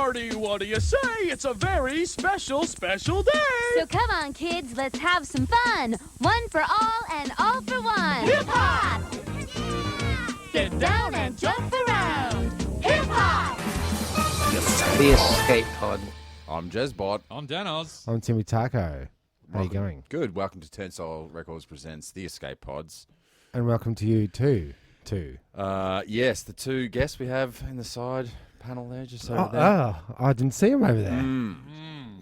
party. What do you say? It's a very special, special day. So come on, kids, let's have some fun. One for all and all for one. Hip-hop! Get down and jump around. Hip-hop! The Escape Pod. I'm Jezbot. I'm Danoz. I'm Timmy Taco. How you going? Good. Welcome to Turnstile Records presents The Escape Pods. And welcome to you too. Yes, the two guests we have in the side panel there, just over there. I didn't see him over there.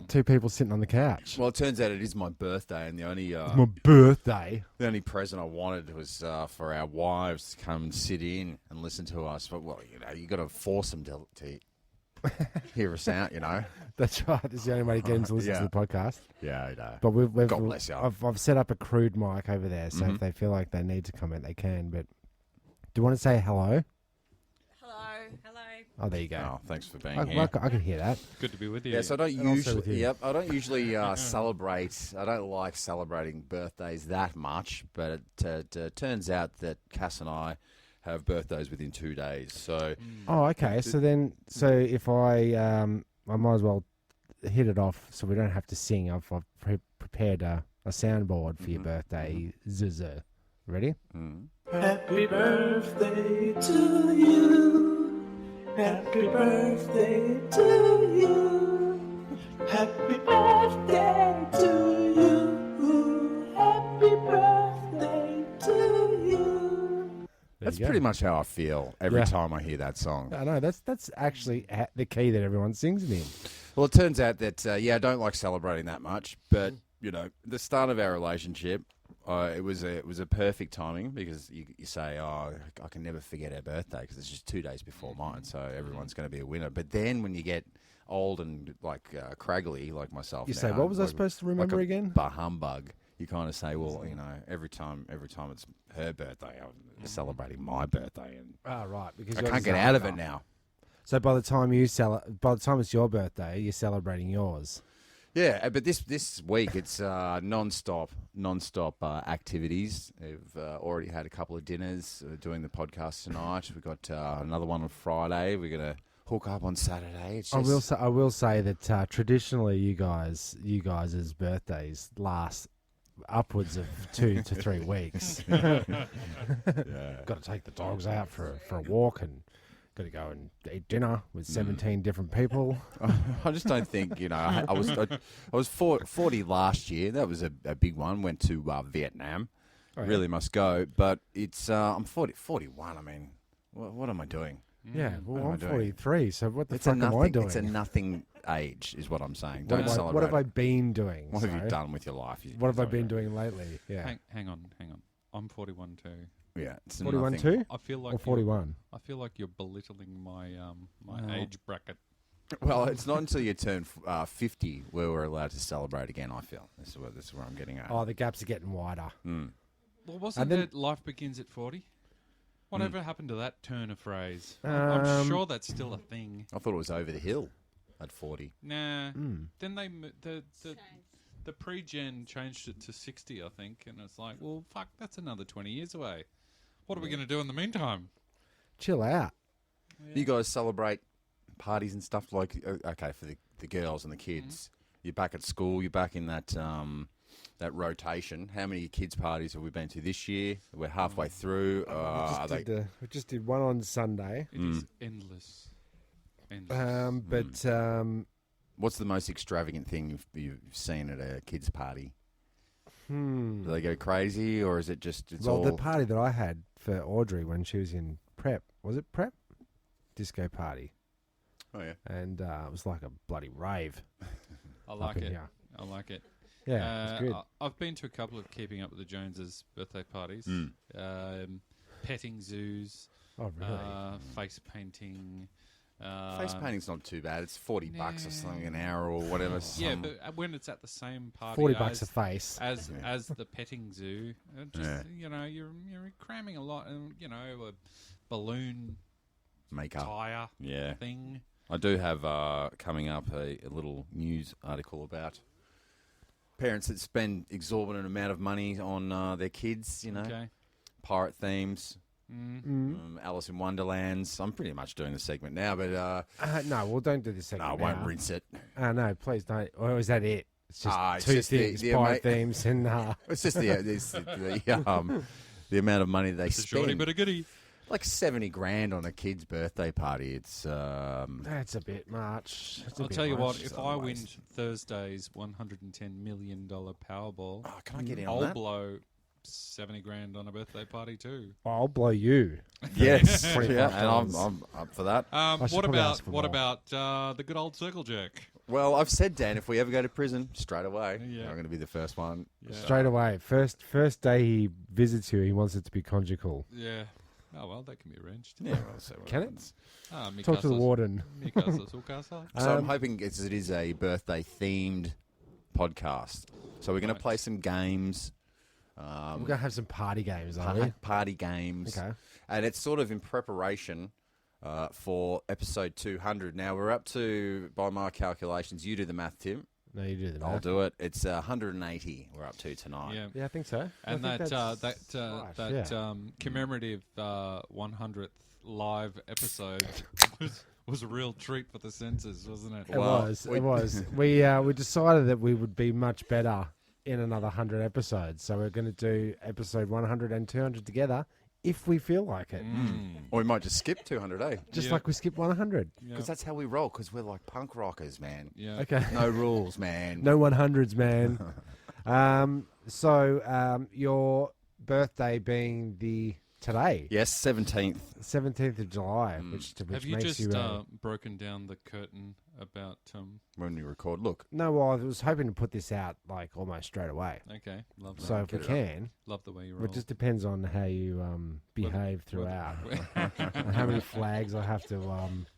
Two people sitting on the couch. Well, it turns out it is my birthday, and the only It's my birthday. the only present I wanted was for our wives to come sit in and listen to us. But well, you got to force them to hear us out, That's right. This is the only way to get them to listen Yeah. to the podcast. Yeah, I know. But we've God bless you. I've set up a crude mic over there, so if they feel like they need to comment, they can. But do you want to say hello? Hello. Oh, there you go. Oh, thanks for being I here. can hear that. Good to be with you. Yes, I don't And also usually. with you. Yep, I don't usually celebrate. I don't like celebrating birthdays that much, but it turns out that Cass and I have birthdays within 2 days. So Oh, okay. So if I might as well hit it off, so we don't have to sing. I've prepared a soundboard for your birthday. Zuzu. Ready? Happy birthday to you. Happy birthday to you. Happy birthday to you. Happy birthday to you. that's pretty much how I feel every time I hear that song. I know that's actually the key that everyone sings it in. Well, it turns out that I don't like celebrating that much, but the start of our relationship, it was a perfect timing because you say, I can never forget our birthday because it's just 2 days before mine, so everyone's going to be a winner. But then when you get old and craggly like myself, You now, say, what was I like- supposed to remember like a again? Bah humbug. You kind of say, well, every time it's her birthday, I'm celebrating my birthday, and Oh, right. Because I yours can't is get out of after. it now. So by the time it's your birthday, you're celebrating yours. Yeah, but this week it's non-stop activities. We've already had a couple of dinners doing the podcast tonight. We've got another one on Friday. We're going to hook up on Saturday. It's just, I will say that traditionally you guys' birthdays last upwards of 2 to 3 weeks. Got to take the dogs out for a walk and got to go and eat dinner with 17 different people. I just don't think, I was 40 last year. That was a big one. Went to Vietnam. Oh, yeah. Really must go. But it's I'm 41. I mean, what am I doing? Yeah, What well, am I I'm doing? 43, so what the It's fuck a nothing. am I doing? It's a nothing age, is what I'm saying. what, Don't have I, celebrate. what have I it. been doing? What have you So, done with your life? What have I been doing lately? Yeah. Hang on. I'm 41 too. Yeah, it's 41 nothing. too? I feel like Or 41? I feel like you're belittling my age bracket. Well, it's not until you turn 50 where we're allowed to celebrate again. I feel this is where I'm getting at. Oh, the gaps are getting wider. Well, wasn't And then- it life begins at 40? Whatever happened to that turn of phrase? Um, I'm sure that's still a thing. I thought it was over the hill at 40. Nah. Then the pre-gen changed it to 60, I think, and it's like, well, fuck, that's another 20 years away. What are we going to do in the meantime? Chill out. You guys celebrate parties and stuff like okay for the girls and the kids. You're back at school. You're back in that that rotation. How many kids parties have we been to this year? We're halfway through. We just did one on Sunday. It is endless. What's the most extravagant thing you've seen at a kids party? Do they go crazy, or is it just The party that I had for Audrey when she was in prep, was it prep? Disco party. Oh yeah. And it was like a bloody rave. I like up in it. here. I like it. Yeah, it's good. I've been to a couple of Keeping Up with the Joneses birthday parties. Petting zoos. Oh, really? Face painting. Face painting's not too bad. It's $40 or something an hour or whatever. Yeah, but when it's at the same party, $40 a face. as the petting zoo, you're cramming a lot, and a balloon Makeup tire thing. I do have coming up a little news article about parents that spend exorbitant amount of money on their kids. Okay. Pirate themes. Alice in Wonderlands. I'm pretty much doing the segment now, but No, well, don't do this no, segment I won't now. rinse it. No, please don't. Or is that it? It's just It's two just things, the five themes, and It's just the amount of money they It's a shorty spend. but a goodie. Like 70 grand on a kid's birthday party. It's that's a bit much. It's a I'll bit tell you what, much. if I win Thursday's $110 million Powerball, oh, can I get in on I'll that? blow 70 grand on a birthday party too. I'll blow you. Yes, $25. yeah, and I'm up for that. should What probably ask for about more. the good old circle jerk? Well, I've said, Dan, if we ever go to prison, straight away, Yeah. I'm going to be the first one. Yeah. Straight away. First day he visits you, he wants it to be conjugal. Yeah. Oh well, that can be arranged. Yeah, well, so what Can it? happens. Talk to the warden. So I'm hoping it is a birthday themed podcast. So we're going to Right. play some games. We're going to have some party games, aren't we? Party games. Okay. And it's sort of in preparation for episode 200. Now, we're up to, by my calculations, you do the math, Tim. No, you do the I'll math. do it. It's 180 we're up to tonight. Yeah. Yeah, I think so. And I think that that's that right, commemorative 100th live episode was a real treat for the censors, wasn't it? It Well, was. we- It was. We decided that we would be much better in another 100 episodes. So we're going to do episode 100 and 200 together if we feel like it. Or we might just skip 200, eh? Just Yeah. like we skipped 100. Because that's how we roll, because we're like punk rockers, man. Yeah. Okay. No rules, man. No 100s, man. So your birthday being today, Yes, 17th. 17th of July, which Have you makes just you. broken down the curtain about? When we record. Look, No, well, I was hoping to put this out like almost straight away. Okay, love that. So if we get it can, Love the way you it roll. just depends on how you behave throughout, and how many flags I have to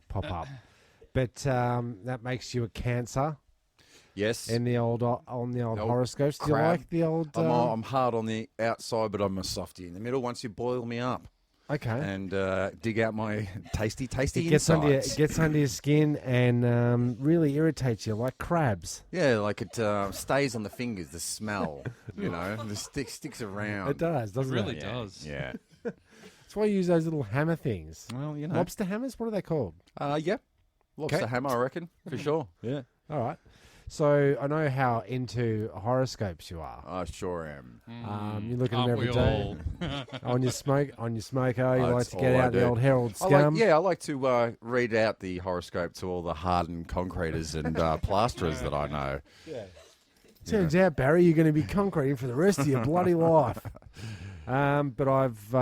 pop up. But that makes you a Cancer yes. in the old horoscopes. Do you crab. like the old? I'm hard on the outside, but I'm a softy in the middle once you boil me up Okay. and dig out my tasty It gets under your skin and really irritates you like crabs. Yeah, like it stays on the fingers, the smell, you know, the sticks around. It does, It doesn't it? really does. Yeah. That's why you use those little hammer things. Well, you know. Lobster hammers? What are they called? Yeah. Lobster Okay. hammer, I reckon, for sure. Yeah. All right. So I know how into horoscopes you are. I sure am. You look at them Aren't every we day. all? On your smoker, you Oh, like it's to get all I out the do. old Herald I scum. like to read out the horoscope to all the hardened concreters and plasterers that I know. Turns out, Barry, you're going to be concreting for the rest of your bloody life. But I've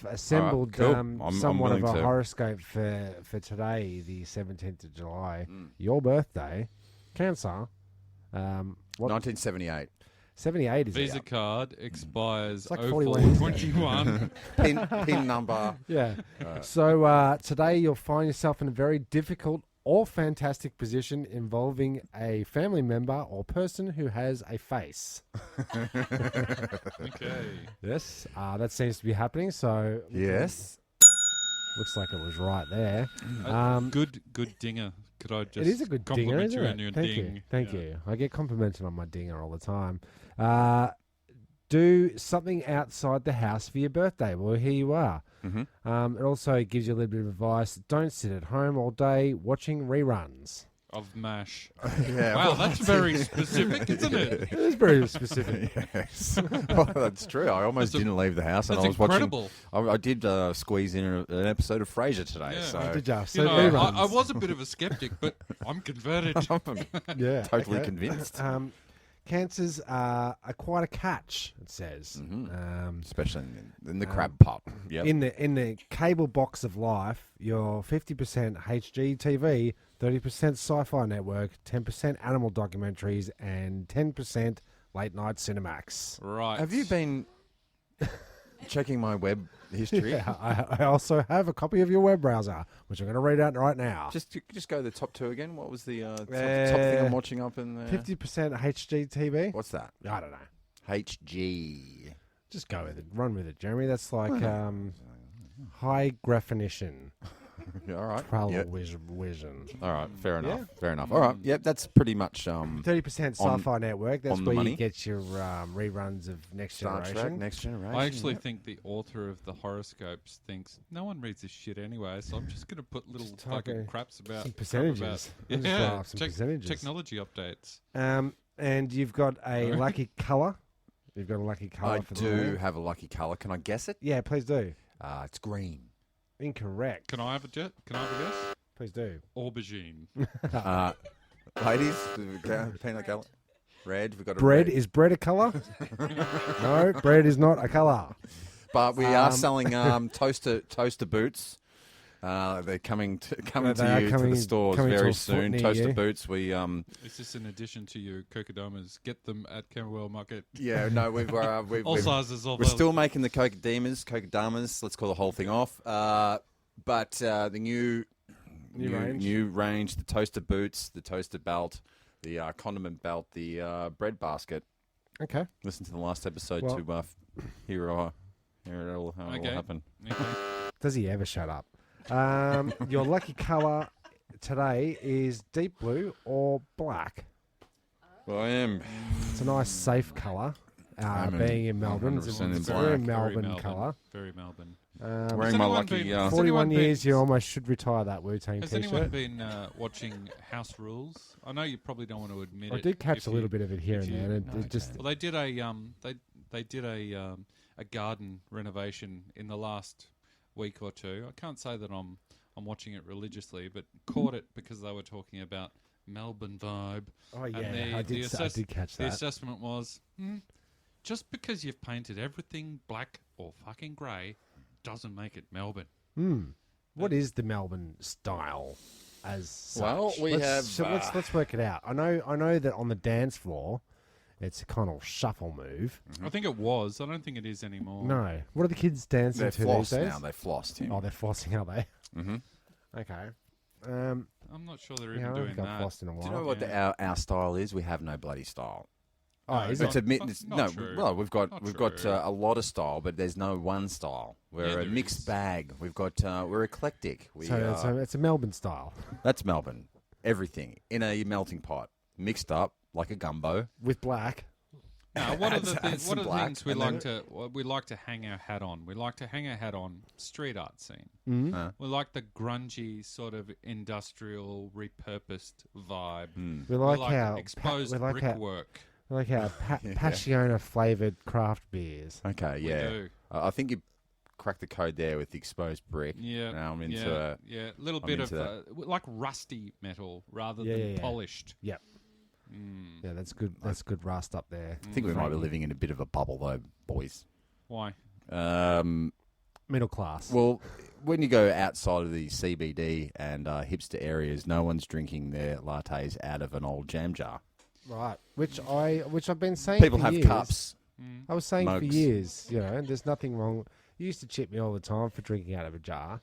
assembled cool. I'm somewhat of willing a to. horoscope for today, the 17th of July, your birthday, Cancer. What 1978. 78 is Visa out. card expires like 41. 04/21. Pin number. Yeah. So today you'll find yourself in a very difficult or fantastic position involving a family member or person who has a face. Okay. Yes, that seems to be happening. So Yes. looks like it was right there. Good dinger. Could I just It is a good dinger, compliment isn't you it? on your Thank ding? you. Thank Yeah. you. I get complimented on my dinger all the time. Do something outside the house for your birthday. Well, here you are. Mm-hmm. It also gives you a little bit of advice. Don't sit at home all day watching reruns. Of MASH. Yeah. Wow, that's very specific, isn't it? It is very specific. Yes. Well, that's true. I almost didn't leave the house, and I That's was incredible. watching. I did squeeze in an episode of Frasier today. Yeah. So Did ya? You So know, reruns. I was a bit of a skeptic, but I'm converted. Yeah, totally okay. convinced. Cancers are quite a catch. It says. Especially in the crab pot. Yep. In the cable box of life, you're 50% HGTV, 30% Sci-Fi Network, 10% animal documentaries, and 10% late night Cinemax. Right. Have you been checking my web history? Yeah, I also have a copy of your web browser, which I'm going to read out right now. Just go to the top two again. What was the top thing I'm watching up in there? 50% HGTV. What's that? I don't know. HG. Just go with it. Run with it, Jeremy. That's like high definition. Yeah, all right. Television. All right. Fair enough. Yeah. Fair enough. All right. Yep. That's pretty much 30% on- Sci-Fi Network. That's on the where money. you get your reruns of Next Star Generation. Trek, Next Generation. I actually yep. think the author of the horoscopes thinks no one reads this shit anyway, so I'm just going to put little Just fucking talking craps about some crap percentages. about- I'll just throw out some percentages. technology updates. And you've got a lucky colour. You've got a lucky colour I for the do day. have a lucky colour. Can I guess it? Yeah, please do. It's green. Incorrect. Can I have a guess? Please do. Aubergine. Ladies, peanut colour. Red. We've got a Bread red. is bread a colour? No, bread is not a colour. But we are selling toaster boots. They're coming to the stores coming to very a foot soon. near Toaster you. boots. We Is this in addition to your kokodamas? Get them at Camberwell Market. yeah no we've All sizes, all we're still making the kokodamas. Let's call the whole thing off. But the new range, the toaster boots, the toaster belt, the condiment belt, the bread basket. Okay. Listen to the last episode Well- to hear it all how it all happened. Okay. Does he ever shut up? Your lucky colour today is deep blue or black. Well, I am. It's a nice, safe colour. Being in Melbourne, it's 100% a in very black. Melbourne colour. Very Melbourne. Wearing my anyone lucky. been- has 41 anyone been- years, you almost should retire that Wu-Tang Has anyone T-shirt. been watching House Rules? I know you probably don't want to admit I it. did catch if a you- little bit of it here if and you- there. And it just Well, they did a garden renovation in the last week or two. I can't say that I'm watching it religiously, but caught it because they were talking about Melbourne vibe. oh And yeah, I did catch The that. assessment was, just because you've painted everything black or fucking grey doesn't make it Melbourne. What is the Melbourne style? As such? Well, we let's work it out. I know that on the dance floor, it's a kind of shuffle move. I think it was. I don't think it is anymore. No, what are the kids dancing They're to these flossed days? now. They flossed him. Oh, they're flossing, are they? Mm-hmm. Okay. I'm not sure they're Yeah, I even don't doing think I've that. flossed in a while. Do you know what our style is? We have no bloody style. Oh, No, is it's it? not- not true. Well, we've got Not we've got true. a lot of style, but there's no one style. We're Yeah, a there mixed is. bag. We've got we're eclectic. So it's a Melbourne style That's Melbourne. Everything in a melting pot, mixed up like a gumbo. with black. Now, what are the Add things? some What are the black, things we and like to hang our hat on? We like to hang our hat on street art scene. Mm-hmm. We like the grungy sort of industrial repurposed vibe. We like we how exposed we like how brickwork. we like how Passiona flavored craft beers. Okay, We yeah. do. I think you cracked the code there with the exposed brick. Yeah, Now I'm into yeah, a little I'm bit of into like rusty metal rather Yeah, than yeah, yeah. polished. Yep. Yeah, that's good. That's good rust up there. I think we might be living in a bit of a bubble though, boys. Why? Middle class. Well, when you go outside of the CBD and hipster areas, no one's drinking their lattes out of an old jam jar. Right. Which I've been saying. People for have years. cups. I was saying for mugs. years, there's nothing wrong. You used to chip me all the time for drinking out of a jar.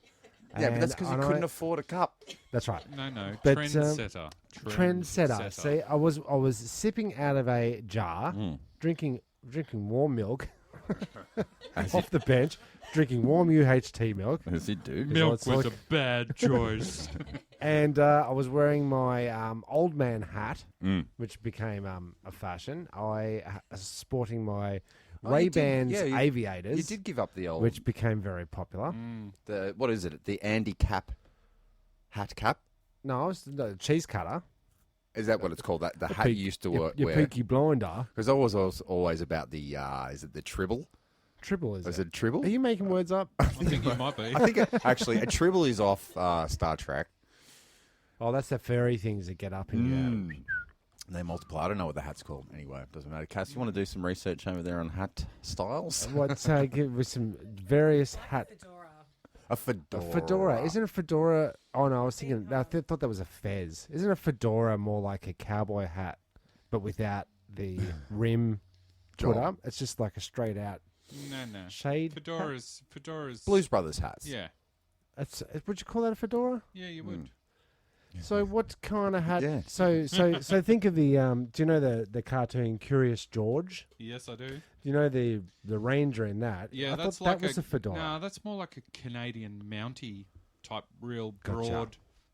Yeah, but that's And because you I- couldn't afford a cup. That's right. No. But, Trendsetter. Trendsetter. See, I was sipping out of a jar, drinking warm milk off the bench, drinking warm UHT milk, As you do. Milk it's was like- a bad choice. and I was wearing my old man hat, which became a fashion. I was sporting my Oh, you did. Ray-Bans Yeah, aviators, You did give up the old. which became very popular. The what is it? The Andy cap, hat cap. No, I was the cheese cutter. Is that what it's called? That the hat you used to your wear. Peaky Blinder. Because I was always about the. Is it the tribble? Tribble is Is it? it tribble? Are you making words up? I think you might be. I think actually a tribble is off Star Trek. Oh, that's the furry things that get up in you. And they multiply. I don't know what the hat's called. Anyway, it doesn't matter. Cass, you want to do some research over there on hat styles? What? Give with some various hat. A fedora. A fedora. Isn't a fedora? Oh no, I was thinking. I thought that was a fez. Isn't a fedora more like a cowboy hat, but without the rim put Job. up? It's just like a straight out No. shade. hat? Fedoras. Blues Brothers hats. Yeah. Would you call that a fedora? Yeah, you would. So what kind of hat? Yeah. So think of the. Do you know the cartoon Curious George? Yes, I do. You know the ranger in that. Yeah, I that's thought like that was a fedora. No, that's more like a Canadian Mountie type, real Gotcha.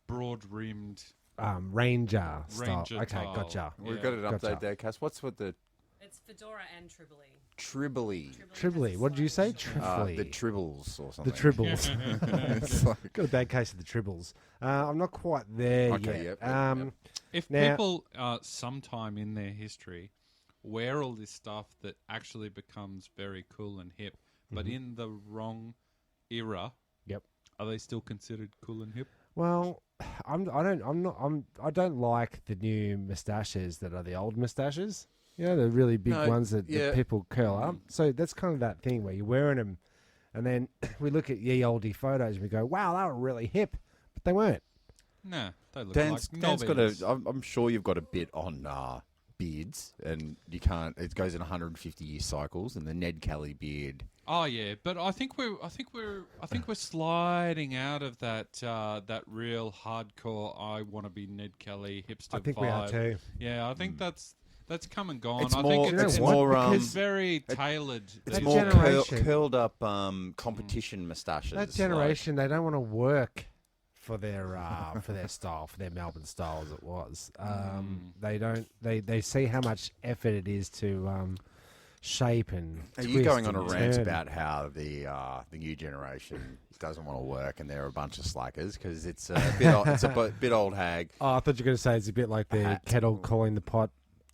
broad rimmed. Ranger style. Ranger Okay, style. gotcha. We've Yeah. got an update Gotcha. there, Cass. What's with the It's Fedora and Tribbley. Tribbley? Tribbley. What did you say? The Tribbley. Tribbles or The something. Tribbles. It's like- Got a bad case of the Tribbles. I'm not quite there Okay, yet. yep. If Now- people sometime in their history wear all this stuff that actually becomes very cool and hip, but in the wrong era, Yep. are they still considered cool and hip? Well, I don't like the new moustaches that are the old moustaches. You know, the really big No, ones that yeah. people curl up. So that's kind of that thing where you're wearing them, and then we look at ye olde photos and we go, "Wow, they were really hip," but they weren't. Nah, they look Dan's like got knobbies. I'm sure you've got a bit on beards, and you can't. It goes in 150-year cycles, and the Ned Kelly beard. Oh yeah, but I think we're sliding out of that real hardcore. I want to be Ned Kelly hipster. I think vibe. we are too. Yeah, I think that's come and gone. It's I more. think It's You know what? more. Because very tailored. It's that more generation- curled up competition moustaches. That generation, they don't want to work for their style, for their Melbourne style as it was. They don't. They see how much effort it is to shape and. Are you twist going on a and rant turn. about how the new generation doesn't want to work and they're a bunch of slackers because it's a bit it's a bit old hag. Oh, I thought you were going to say it's a bit like the Hat. kettle calling the pot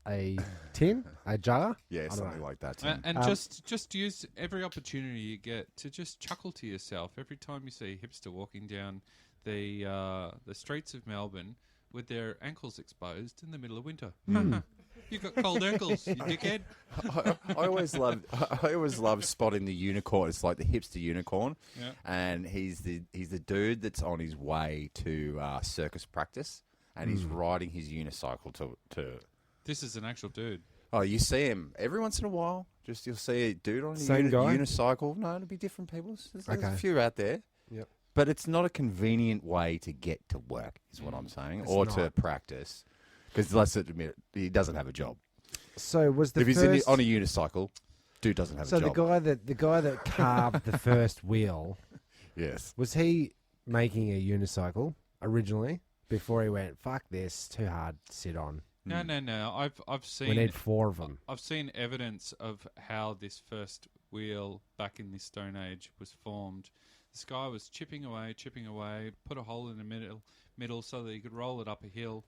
a tin, a jar. Yeah, I don't something know. like that. Tim. And just use every opportunity you get to just chuckle to yourself every time you see a hipster walking down the streets of Melbourne with their ankles exposed in the middle of winter. You got cold ankles, you dickhead. I always love spotting the unicorn. It's like the hipster unicorn, Yeah. and he's the dude that's on his way to circus practice, and he's riding his unicycle to. This is an actual dude. Oh, you see him every once in a while. Just you'll see a dude on a Same guy? unicycle. No, it'll be different people. There's a Okay. few out there. Yep. But it's not a convenient way to get to work, is what I'm saying, It's or to not. practice. Because let's admit it, he doesn't have a job. So was the If he's first? on a unicycle, dude doesn't have So a the job. guy that carved the first wheel, Yes. was he making a unicycle originally before he went, "Fuck this, too hard to sit on. No. I've We seen need 4 of them." I've seen evidence of how this first wheel back in this Stone Age was formed. This guy was chipping away, put a hole in the middle so that he could roll it up a hill.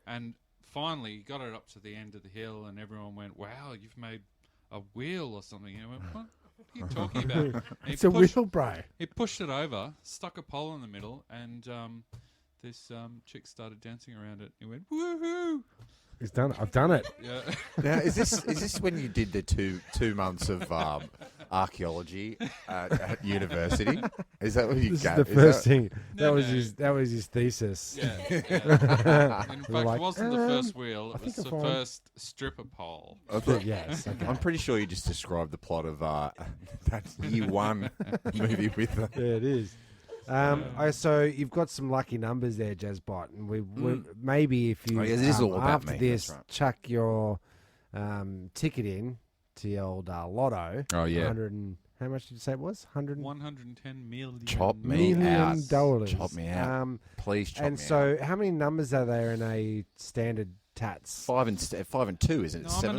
And finally, he got it up to the end of the hill, and everyone went, "Wow, you've made a wheel or something." And I went, "What are you talking about?" And It's a wheel, bro. He pushed it over, stuck a pole in the middle, and this chick started dancing around it. He went, "Woohoo!" He's done it. I've done it. Yeah. Now, is this when you did the two months of archaeology at university? Is that what you This is got? the first thing. No, no. That was his thesis. Yeah. In fact, like, it wasn't the first wheel; it was think the I'll find- first stripper pole. Yes. Okay. I'm pretty sure you just described the plot of that Year One movie with Yeah, it is. So you've got some lucky numbers there, Jezbot, and we maybe if you Oh, yeah, this is all about after me, this that's right. chuck your ticket in to the old lotto. Oh, yeah. 100 and, how much did you say it was? 100 $110 million. Chop me out. dollars. Chop me out. Please chop And me so, out. how many numbers are there in a standard tats? 5 and 2, isn't it? No, 7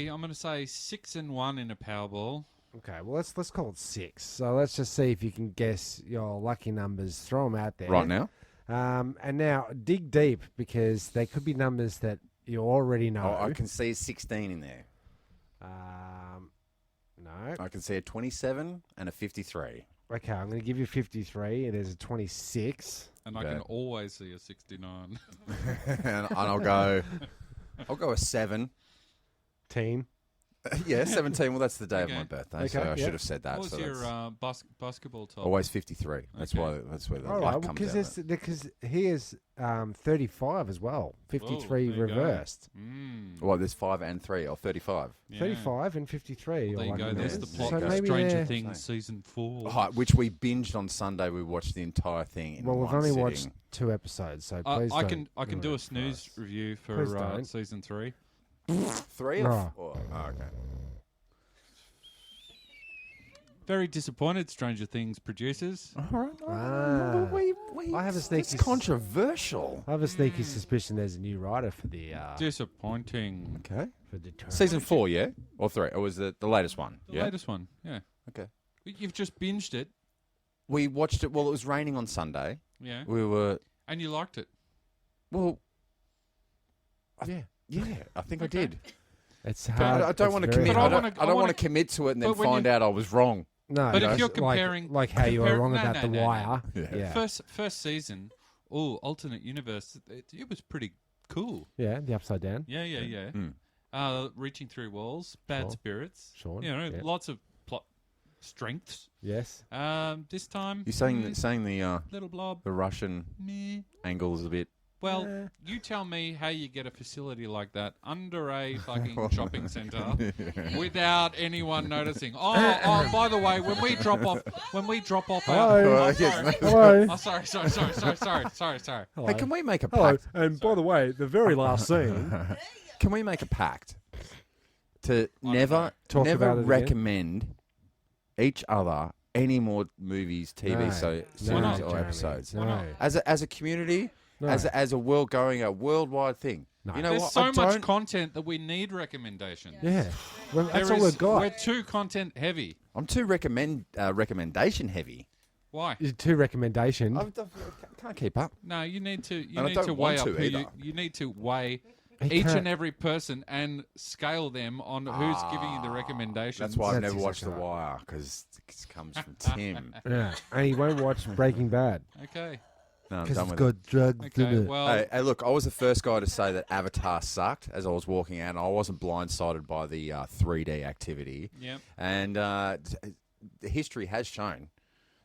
I'm gonna say 6 and 1 in a Powerball. Okay, well let's call it 6. So let's just see if you can guess your lucky numbers. Throw them out there right now. And now dig deep because they could be numbers that you already know. Oh, I can see a 16 in there. No. I can see a 27 and a 53. Okay, I'm going to give you 53, and there's a 26. And I Okay. can always see a 69. And I'll go a 7. Teen. Yeah, 17. Well, that's the day Okay. of my birthday, Okay, so I yeah. should have said that. What was so your that's basketball top? always 53. That's Okay. that's where the All life right, comes out. because he is 35 as well. 53 there you go. reversed. Well, there's 5 and 3 or 35. Yeah. 35 and 53. Well, there your you go. lucky There's the numbers. plot So of maybe Stranger they're- Things season 4. Oh, which we binged on Sunday. We watched the entire thing in Well, we've one only sitting. watched 2 episodes, so please I don't can do ruin a it for snooze us. review for Please don't. season 3. 3 or No. 4? Oh, okay. Very disappointed, Stranger Things producers. All right. I have a sneaky It's controversial. I have a sneaky suspicion there's a new writer for the Disappointing. Okay. for the term. Season 4, yeah? Or 3? Or was the latest one? The Yeah. latest one, yeah. Okay. You've just binged it, We watched it. Well, it was raining on Sunday. yeah, We were. and you liked it. Well, Yeah. yeah. I think I did. It's But hard. I don't want to commit. But I I don't, wanna- I I don't wanna- want to commit to it and then but when find you- out I was wrong. No, But if no, you're like- comparing- like how you were wrong no, about no, The no, no. Wire. Yeah. Yeah. First season, alternate universe. It was pretty cool. Yeah, the Upside Down. Yeah. Mm. Reaching through walls, bad Sure. spirits. Sure, You know, yeah. lots of plot strengths. Yes. This time, You're saying the little blob. Russian Meh. angle is a bit. Well, you tell me how you get a facility like that under a fucking shopping centre without anyone noticing. Oh, by the way, when we drop off Hello. our... sorry. Hello. Oh, sorry. Hey, can we make a Hello. pact? And by the way, the very last scene. Can we make a pact to never Talk about it again? recommend each other any more movies, TV No. series, No, or Jeremy. episodes? No. As a community, No. as a worldwide thing. No. You know There's what? so I much don't- content that we need recommendations. Yeah. Well, that's There all is- we've got. We're too content heavy. I'm too recommendation heavy. Why? Your two recommendation. I can't keep up. No, you need to. You And I need don't to weigh want up to who you. either. You need to weigh He each can't- and every person and scale them on who's giving you the recommendations. That's why I've That's never watched The exactly right. Wire, because it comes from Tim. Yeah. And he won't watch Breaking Bad. Okay. No, I'm Because done it's with got drugs in Okay. it. Well, Hey, look, I was the first guy to say that Avatar sucked as I was walking out, and I wasn't blindsided by the 3D activity. Yep. And the history has shown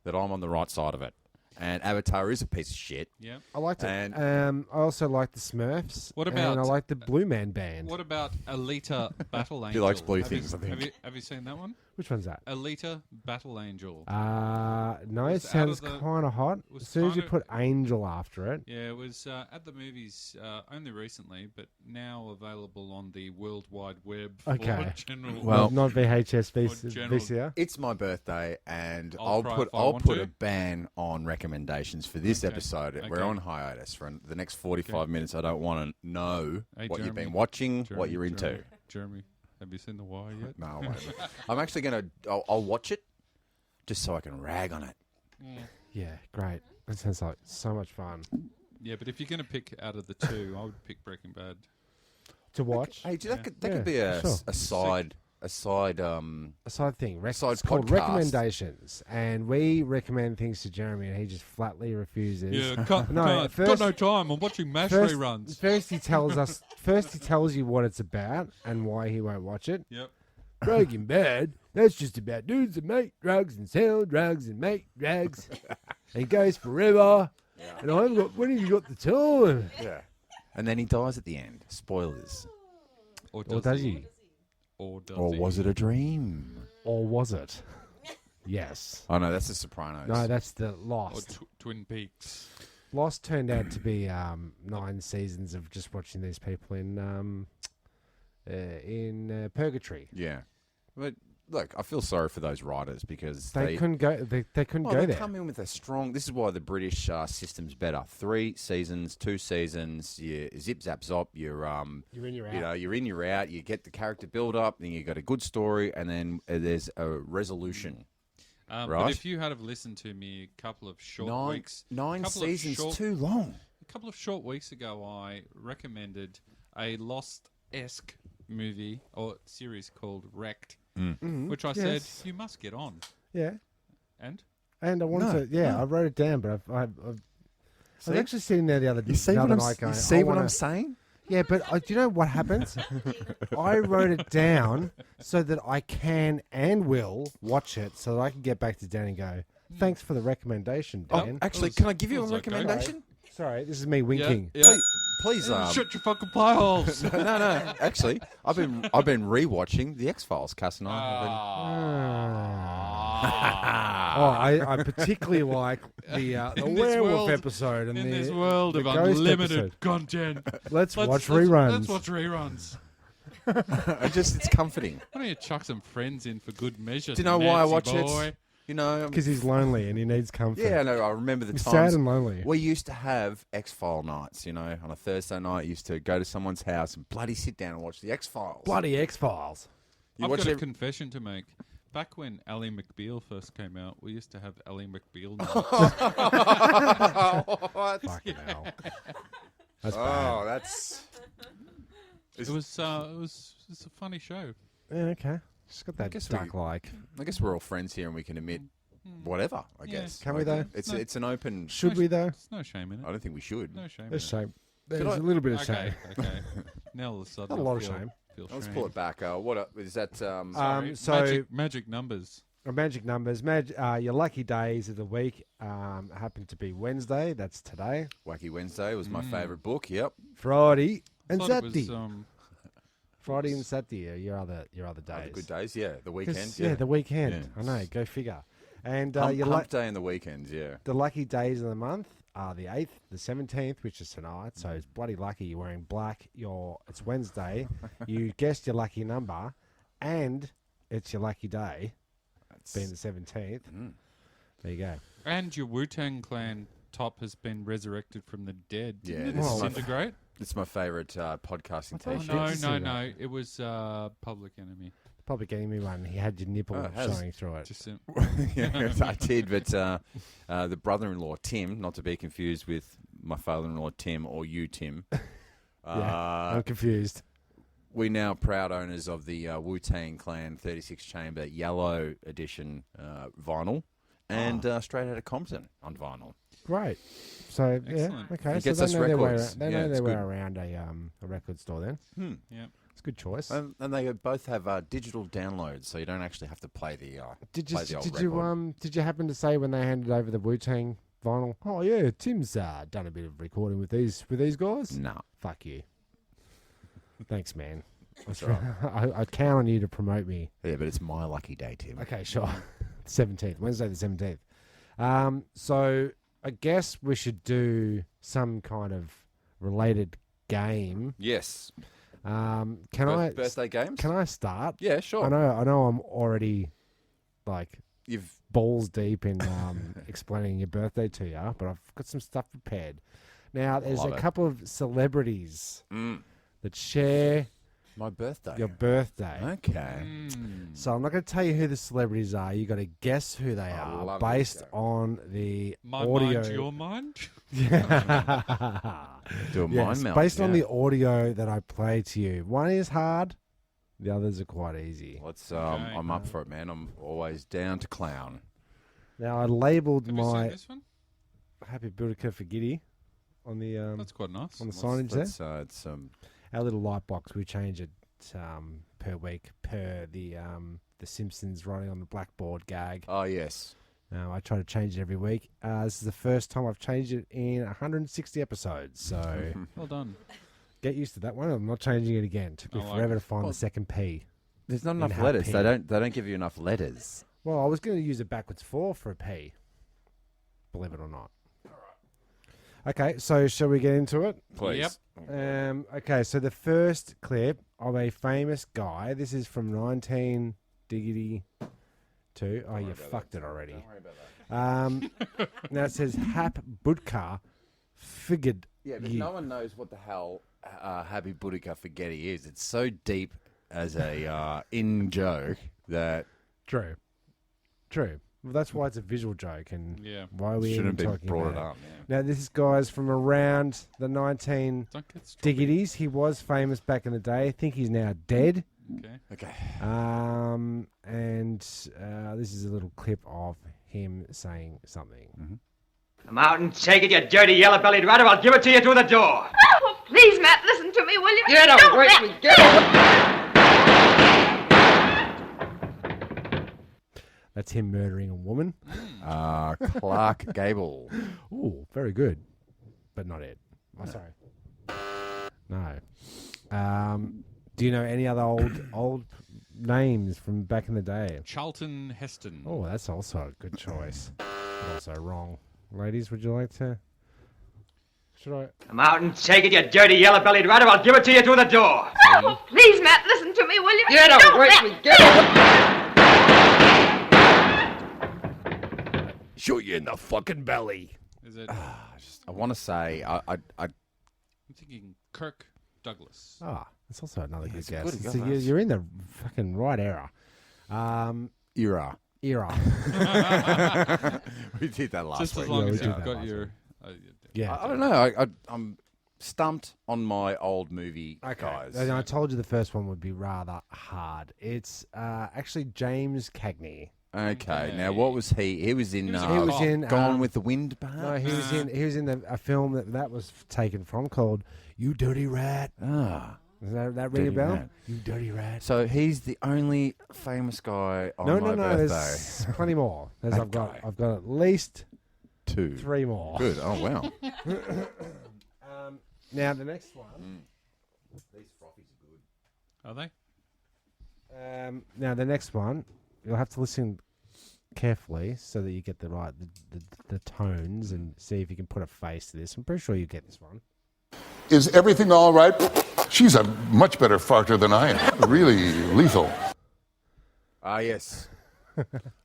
that I'm on the right side of it. And Avatar is a piece of shit. Yep. I liked it. And- I also like the Smurfs. What And about- I like the Blue Man Band. What about Alita Battle Angel? He likes blue Have you- things, I think. Have you seen that one? Which one's that? Alita Battle Angel. No, it was out sounds of the- kind of hot. was As soon as you kinda- put Angel after it. Yeah, it was at the movies only recently, but now available on the World Wide Web for Okay. general. Well- not VHS, Or general- VCR. It's my birthday, and I'll I'll try put if I I'll want put to. a ban on recommendations for this Okay. episode. We're Okay. on hiatus for the next 45 minutes. I don't want to know Hey, what you've Jeremy. been watching, what Jeremy, you're into. Jeremy, have you seen The Wire yet? No, I won't. I'm actually gonna. I'll watch it just so I can rag on it. Yeah, great. That sounds like so much fun Yeah, but if you're going to pick out of the two, I would pick Breaking Bad. to watch. Hey, that could Yeah, be a sure. side. A side thing. Side It's called podcast. recommendations, and we recommend things to Jeremy, and he just flatly refuses. Yeah, No, got first- no time. I'm watching MASH First, reruns. first he tells us. First he tells you what it's about and why he won't watch it. Yep. Breaking Bad. That's just about dudes that make drugs and sell drugs and make drugs. And it goes forever. And I haven't got. When have you got the time? Yeah. And then he dies at the end. Spoilers. Or Or does he? Or does Or he? was it a dream? Or was it? Yes. Oh no, that's The Sopranos. No, that's the Or Lost. Twin Peaks? Lost turned out to be 9 seasons of just watching these people in purgatory. Yeah. But look, I feel sorry for those writers because They couldn't go. They couldn't well, go they there. come in with a strong. This is why the British system's better. 3 seasons, 2 seasons. You zip zap zop. You're You're in your you know, you're in, you're out. You get the character build up, then you got a good story, and then there's a resolution. But Right. if you had have listened to me a couple of short weeks, Nine couple of seasons short- too long. a couple of short weeks ago, I recommended a Lost-esque movie or series called Wrecked, which I Yes. said you must get on. Yeah. And And I wanted No, to. Yeah, no. I wrote it down, but I was See? actually sitting there the other You see the what other I'm? night going, You see I what wanna- I'm saying? Yeah, but do you know what happens? I wrote it down so that I can and will watch it, so that I can get back to Dan and go, "Thanks for the recommendation, Dan." Actually, was- can I give you it a was okay. recommendation? Sorry, this is me winking. Yeah. Please, Shut your fucking pie holes. no. Actually, I've been rewatching the X-Files. Cass and I Oh, I particularly like the In this werewolf world- episode and In the this world the of ghost unlimited episode. content. Let's watch reruns. Let's watch reruns. It's comforting. Why don't you chuck some friends in for good measure? Do you know why I watch boy? it? You know, Because he's lonely and he needs comfort. yeah, no, I remember the He's times. sad and lonely. We used to have X-File nights, you know, on a Thursday night. Used to go to someone's house and bloody sit down and watch the X-Files. Bloody X-Files. You I've watch got a it? confession to make. Back when Ally McBeal first came out, we used to have Ally McBeal nights. Fucking hell. That's bad. Oh, that's... It was a funny show. Yeah, okay. Just got that guess we- duck-like. I guess we're all friends here and we can admit whatever, I Yeah. guess. Can we, though? It's an open... Should we, though? There's no shame in it. I don't think we should. No shame. There's in shame. There's I- a little bit of it. shame. Okay. Now all of a sudden, Not a lot of I feel- shame. feel Let's shame. pull it back. What is that? Sorry, So- magic numbers. Magic numbers. Your lucky days of the week happen to be Wednesday. That's today. Wacky Wednesday was my favourite book. Yep. Friday and Thought it Saturday. was, Friday and Saturday are your other days. The good days. Yeah. The 'Cause, weekends. yeah, Yeah. the weekend. Yeah. I know. Go figure. And Hump, your hump day and the weekends. Yeah. the lucky days of the month are the 8th, the 17th, which is tonight. So it's bloody lucky. You're wearing black. It's Wednesday. You guessed your lucky number, and it's your lucky day, being the 17th. There you go. and your Wu-Tang Clan top has been resurrected from the dead. Yeah, Didn't it this is my disintegrate? It's my favourite podcasting thought t-shirt. Good to see No. that. It was Public Enemy. Public Enemy one. He had your nipple Oh, it has. showing through it. Just Yeah, I did, but the brother-in-law Tim, not to be confused with my father-in-law Tim or you Tim. Yeah, I'm confused. We're now proud owners of the Wu-Tang Clan 36 chamber yellow edition vinyl, and Straight Outta Compton on vinyl. Great. So yeah, Excellent. okay. He so gets they us know their way records. around, they Yeah, know it's their way good. around a record store. Then yeah. it's a good choice. And they both have digital downloads, so you don't actually have to play the Did play the old did record. you happen to say when they handed over the Wu-Tang vinyl? Oh yeah, Tim's done a bit of recording with these guys. No. Fuck you. Thanks, man. That's all right. I count on you to promote me. Yeah, but it's my lucky day, Tim. Okay, sure. 17th, Wednesday the 17th. So I guess we should do some kind of related game. Yes. Can I Birthday games? Can I start? Yeah, sure. I know. I'm already like You've balls deep in explaining your birthday to you, but I've got some stuff prepared. Now, there's Love a it. couple of celebrities Mm. that share My birthday. your birthday. Okay. So I'm not going to tell you who the celebrities are. You got to guess who they I are love based this on the My audio. mind, your mind. Do a Yes, mind melt. based on yeah. the audio that I play to you. One is hard, the others are quite easy. Let's. Okay. I'm up for it, man. I'm always down to clown. Now I labelled Have you seen my this one? Happy Budica Fer Giddy on the That's quite nice. on the signage there. It's Our little light box, we change it per week per the Simpsons writing on the blackboard gag. Oh yes. I try to change it every week. This is the first time I've changed it in 160 episodes, so Well done. get used to that one. I'm not changing it again. Took me I like forever it. to find Well, the second P. There's not In enough happy. letters. They don't give you enough letters. Well, I was going to use it backwards for a P. Believe it or not. Okay, so shall we get into it? Please. Yep. Okay, so the first clip of a famous guy. This is from 19 Diggity 2. Oh, you fucked it already. Don't worry about that. Now it says Hap Budica Fer Giddy. Yeah, but no one knows what the hell Happy Budica Fer Giddy is. It's so deep as a in joke that True. Well, that's why it's a visual joke, and Yeah. why we shouldn't even have been talking brought about it it. up. Now, this guy's from around the 19 Don't get strawberry. Diggities. He was famous back in the day. I think he's now dead. Okay. Okay. And this is a little clip of him saying something. Come out and take it, you dirty yellow-bellied rat, or I'll give it to you through the door. Oh, please, Matt, listen to me, will you? Get Don't away let- from me, get away. That's him murdering a woman. Clark Gable. Ooh, very good. But not it. Oh, sorry. No. Do you know any other old names from back in the day? Charlton Heston. Oh, that's also a good choice. But also wrong. Ladies, would you like to... Should I... Come out and take it, you dirty yellow-bellied rat, or I'll give it to you through the door. Oh, please, Matt, listen me, will you? Get Don't away let- from me! Get away! Shoot you in the fucking belly. Is it? I want to say I'm thinking Kirk Douglas. Ah, it's also another good it's guess. good, So guys. you're in the fucking right era. era. Era. We did that last Just week. as long Yeah, as we did you've that got last your. Yeah. I don't know. I'm stumped on my old movie Okay. guys. And I told you the first one would be rather hard. It's actually James Cagney. Okay. Now, what was he? He was in. He was a He was cop. in Gone with the Wind, perhaps. No, he was in a film that was taken from called "You Dirty Rat." Ah. Does that ring a Dirty bell? Rat. You dirty rat. So he's the only famous guy on No, my no. birthday. There's plenty more. There's, That I've got guy. at least 2. 3 more. Good. Oh wow. Now the next one. These frothies are good. Are they? Now the next one, you'll have to listen carefully so that you get the right the tones and see if you can put a face to this. I'm pretty sure you get this one. Is everything all right? She's a much better farter than I am. Really lethal. Ah yes.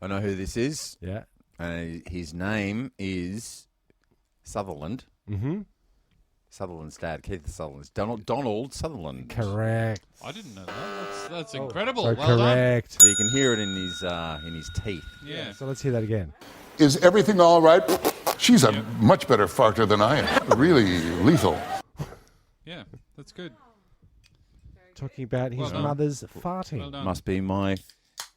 I know who this is. Yeah. His name is Sutherland. Mm-hmm. Sutherland's dad, Keith Sutherland's Donald Sutherland. Correct. I didn't know that. That's incredible. So well correct. So you can hear it in his teeth. done. Yeah. So let's hear that again. Is everything all right? She's a much better farter than I am. Really lethal. Yeah. That's good. Talking about his Well done. mother's farting. Well done. Must be my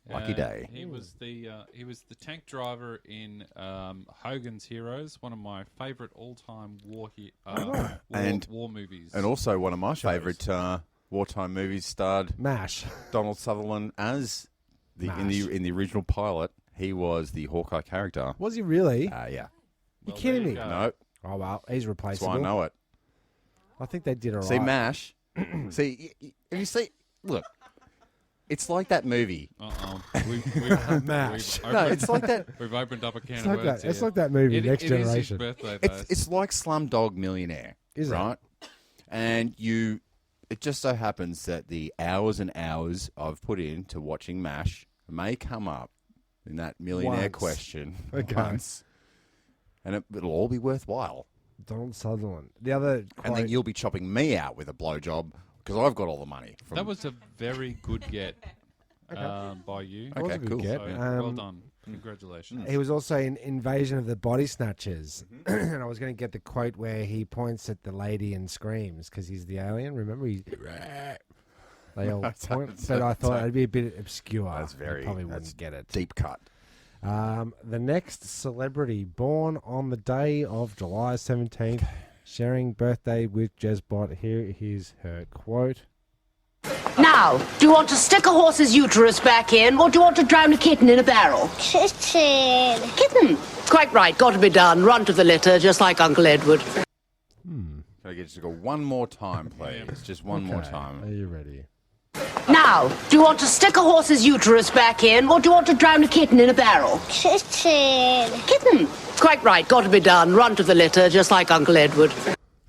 lucky day. He was the tank driver in Hogan's Heroes, one of my favourite all-time war movies. And also one of my favourite wartime movies starred MASH. Donald Sutherland as in the original pilot. He was the Hawkeye character. Was he really? Yeah. You kidding me? go. No, Oh well, he's that's replaceable. why I know it. I think they did all right. See, MASH. See, you see, look, it's like that movie. We've MASH. No, it's like that. We've opened up a can It's of like words that. It's here. like that movie, Next It is Generation. his birthday, though. It's like Slumdog Millionaire, Is it? right? And it just so happens that the hours and hours I've put into watching MASH may come up in that millionaire Once. question Okay. once, and it'll all be worthwhile. Donald Sutherland. The other And quote, then you'll be chopping me out with a blowjob because I've got all the money. That was a very good get by you. was Okay, a good cool. get. So, well done. Congratulations. he was also in Invasion of the Body Snatchers, and I was going to get the quote where he points at the lady and screams because he's the alien. Remember, they all point, but I thought it'd be a bit obscure. That's You probably wouldn't get it. deep cut. The next celebrity born on the day of July 17th, sharing birthday with Jezbot. Here is her quote. Now, do you want to stick a horse's uterus back in, or do you want to drown a kitten in a barrel? Kitten. Kitten. Quite right. Got to be done. Run to the litter, just like Uncle Edward. Can I get you to go one more time, please? Just one more Okay, time. Are you ready? Now, do you want to stick a horse's uterus back in, or do you want to drown a kitten in a barrel? Kitten. Kitten. Quite right. Got to be done. Run to the litter, just like Uncle Edward.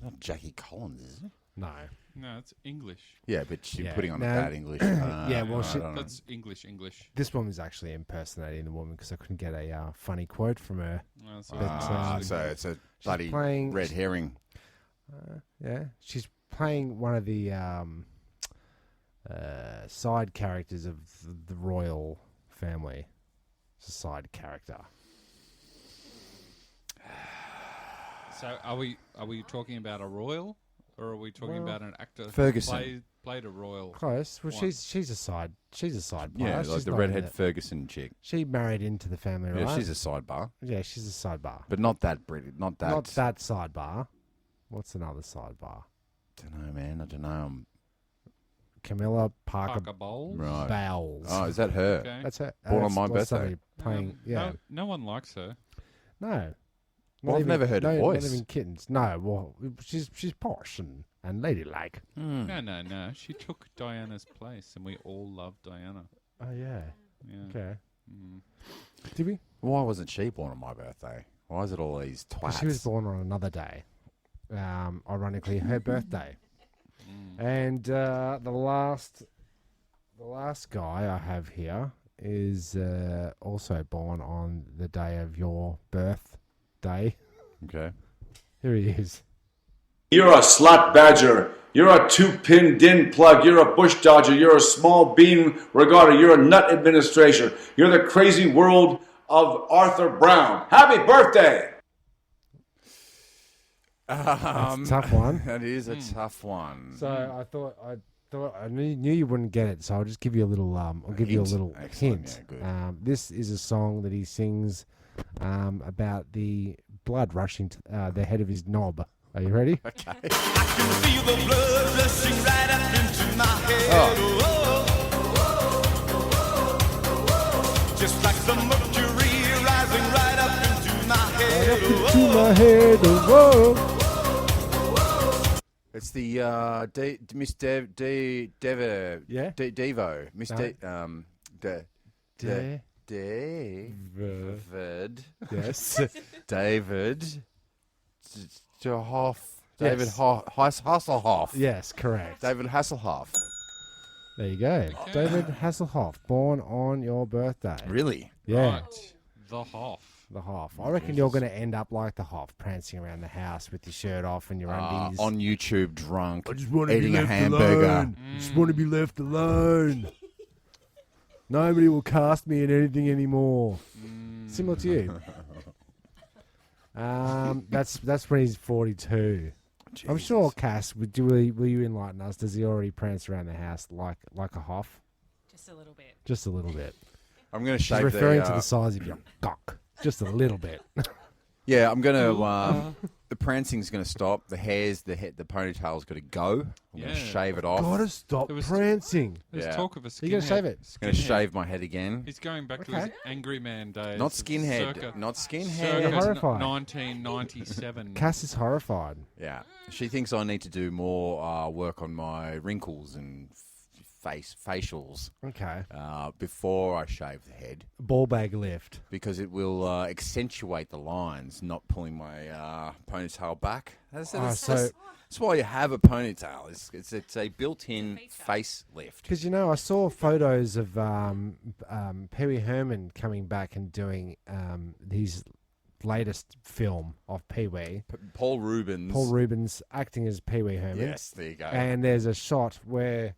Not Jackie Collins, is it? No. No, it's English. Yeah, but you're Yeah. putting on No. a bad English. Yeah, well, I don't know. That's English. This one was actually impersonating the woman because I couldn't get a funny quote from her. No, so So it's a bloody playing- red herring. Yeah, she's playing one of the side characters of the royal family. It's a side character. So are we talking about a royal, or are we talking about an actor Ferguson. who played a royal? Close. Well, One. she's a side player. Yeah, like She's the not redhead in it. Ferguson chick. She married into the family, right? Yeah, she's a sidebar, Yeah, she's a sidebar. but not that British. Not that. Not that sidebar. What's another sidebar? Don't know, man. I don't know. Camilla Parker Parker Bowles. Right. Bowles. Oh, is that her? Okay. That's her. Born on That's- my that's birthday. somebody Playing, yeah. No one likes her. No. Well, I've never heard her voice. Not even kittens. No, well, she's posh and ladylike. No. She took Diana's place, and we all love Diana. Oh, yeah. Yeah. Okay. Did we? Why wasn't she born on my birthday? Why is it all these twats? She was born on another day. Ironically, her birthday. And the last The last guy I have here is also born on the day of your birthday. Okay. Here he is. You're a slut badger. You're a two-pin din plug. You're a bush dodger. You're a small bean regarder. You're a nut administrator. You're the crazy world of Arthur Brown. Happy birthday! That's a tough one. That is a tough one. So I thought I knew you wouldn't get it. So I'll just give you a little. I'll give you a little hint. Yeah, good. This is a song that he sings about the blood rushing to the head of his knob. Are you ready? Okay. I can feel the blood rushing right up into my head. Just like the mercury rising right up into my head. Right up into my head. It's the Miss Devo. Yeah. Devo. Miss No. David. Yes. David. David Yes. Hasselhoff. Yes, correct. David Hasselhoff. There you go. David Hasselhoff, born on your birthday. Really? Yeah. Right. The Hoff. The Hoff. I reckon you're going to end up like the Hoff, prancing around the house with your shirt off and your undies. On YouTube, drunk, I just want to eating be a left hamburger. alone. Just want to be left alone. Nobody will cast me in anything anymore. Similar to you. That's when he's 42. Jesus. I'm sure, Cass, will you enlighten us? Does he already prance around the house like a Hoff? Just a little bit. Just a little bit. I'm going to She's shave referring to the size of your cock. Just a little bit. Yeah, I'm going to... the prancing's going to stop. The ponytail's got to go. I'm going to shave it off. Gotta stop prancing. There's talk of a skinhead. You gonna shave it? I'm going to shave my head again. He's going back to his Angry Man days. Not skinhead. Circa, Not skinhead. circa Horrified. 1997. Cass is horrified. Yeah. She thinks I need to do more work on my wrinkles and facials. Okay. Before I shave the head. Ball bag lift. Because it will accentuate the lines, not pulling my ponytail back. That's why you have a ponytail. It's a built-in face lift. Because, I saw photos of Pee Wee Herman coming back and doing his latest film of Pee Wee. Paul Rubens acting as Pee Wee Herman. Yes, there you go. And there's a shot where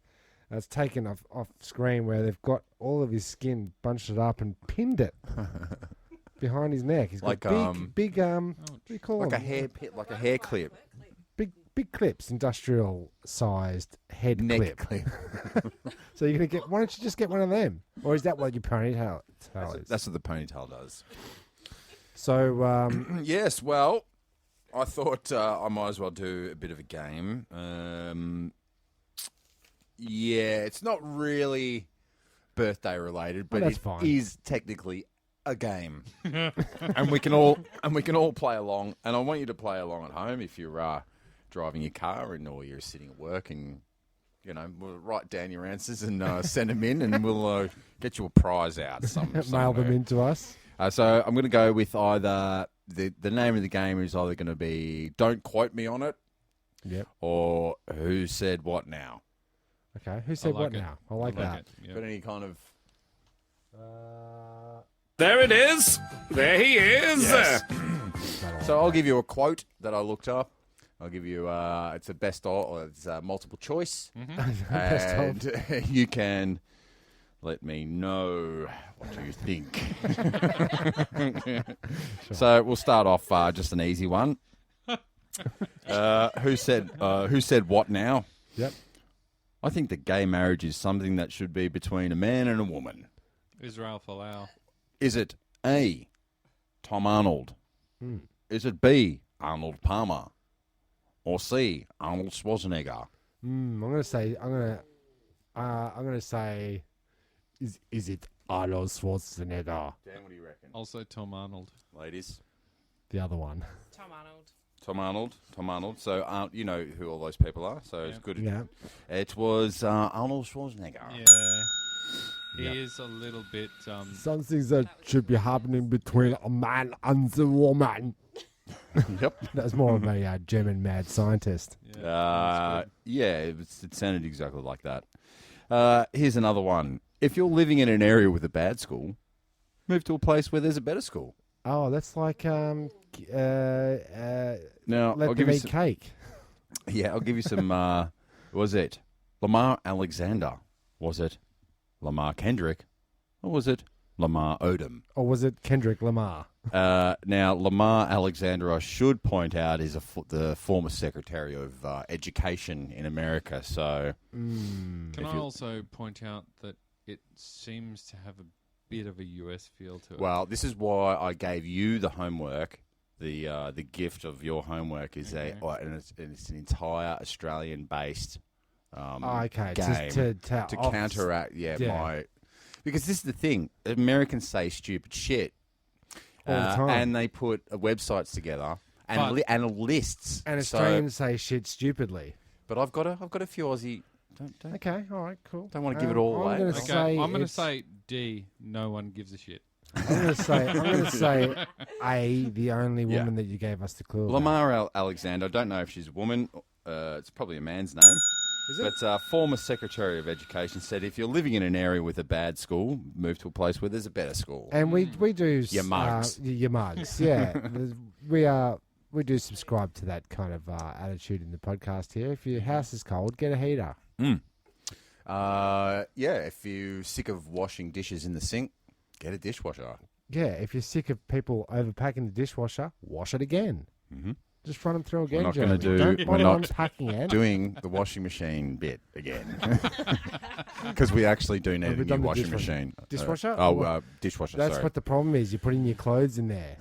it's taken off screen where they've got all of his skin bunched it up and pinned it behind his neck. He's got big what do you call them? Like a hair clip. Big clips, industrial sized head Neck clip. So you're gonna why don't you just get one of them? Or is that what your ponytail is? That's what the ponytail does. So yes, well, I thought I might as well do a bit of a game. Yeah, it's not really birthday related, but it is technically a game, and we can all play along. And I want you to play along at home if you're driving your car or you're sitting at work, and we'll write down your answers and send them in, and we'll get you a prize out. Mail them in to us. So I'm going to go with either the name of the game is either going to be "Don't Quote Me on It," yep, or "Who Said What Now." Okay, who said what now? I like that. Yep. But any kind of... There it is. There he is. Yes. So I'll give you a quote that I looked up. I'll give you... it's a best of, or it's multiple choice. Mm-hmm. And you can let me know what you think. So we'll start off just an easy one. Who said what now? Yep. I think that gay marriage is something that should be between a man and a woman. Israel Folau. Is it A, Tom Arnold? Is it B, Arnold Palmer? Or C, Arnold Schwarzenegger? I'm gonna say, is it Arnold Schwarzenegger? Dan, what do you reckon? Also Tom Arnold. Ladies? The other one. Tom Arnold. Tom Arnold. So you know who all those people are. So it's good. Yeah. It was Arnold Schwarzenegger. Yeah. He is a little bit... Something that should be happening between a man and a woman. Yep. That's more of a German mad scientist. Yeah, it sounded exactly like that. Here's another one. If you're living in an area with a bad school, move to a place where there's a better school. Oh, that's like Now, let I'll give them you eat some, cake. Yeah, I'll give you some. Was it Lamar Alexander? Was it Lamar Kendrick? Or was it Lamar Odom? Or was it Kendrick Lamar? Now, Lamar Alexander, I should point out, is the former Secretary of Education in America. So, Can I also point out that it seems to have a bit of a US feel to it? well, this is why I gave you the homework. The gift of your homework is and it's an entire Australian-based okay, game to counteract my. Because this is the thing, Americans say stupid shit. All the time. And they put websites together and lists. And Australians say shit stupidly. But I've got a few Aussie. Don't. Okay, all right, cool. Don't want to give it all away. I'm going to say D. No one gives a shit. I'm going to say A. The only woman that you gave us the clue. Lamar Alexander. I don't know if she's a woman. It's probably a man's name. Is it? But former Secretary of Education said if you're living in an area with a bad school, move to a place where there's a better school. And we do your mugs. Your mugs, yeah. we do subscribe to that kind of attitude in the podcast here. If your house is cold, get a heater. If you're sick of washing dishes in the sink, get a dishwasher. Yeah, if you're sick of people overpacking the dishwasher, wash it again. Mm-hmm. Just run them through again. We're not unpacking it. doing the washing machine bit again. Because we actually do need a new washing machine. Dishwasher? Dishwasher, That's sorry. what the problem is. You're putting your clothes in there.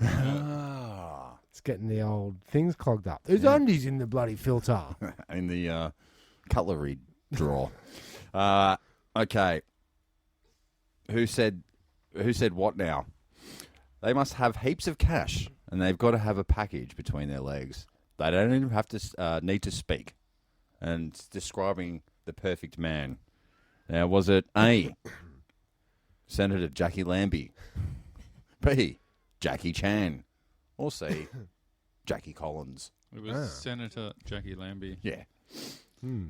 It's getting the old things clogged up. There's undies in the bloody filter. In the cutlery drawer. Okay. Who said what now? They must have heaps of cash, and they've got to have a package between their legs. They don't even have to need to speak. And it's describing the perfect man. Now, was it A, Senator Jackie Lambie, B, Jackie Chan, or C, Jackie Collins? It was Senator Jackie Lambie. Yeah.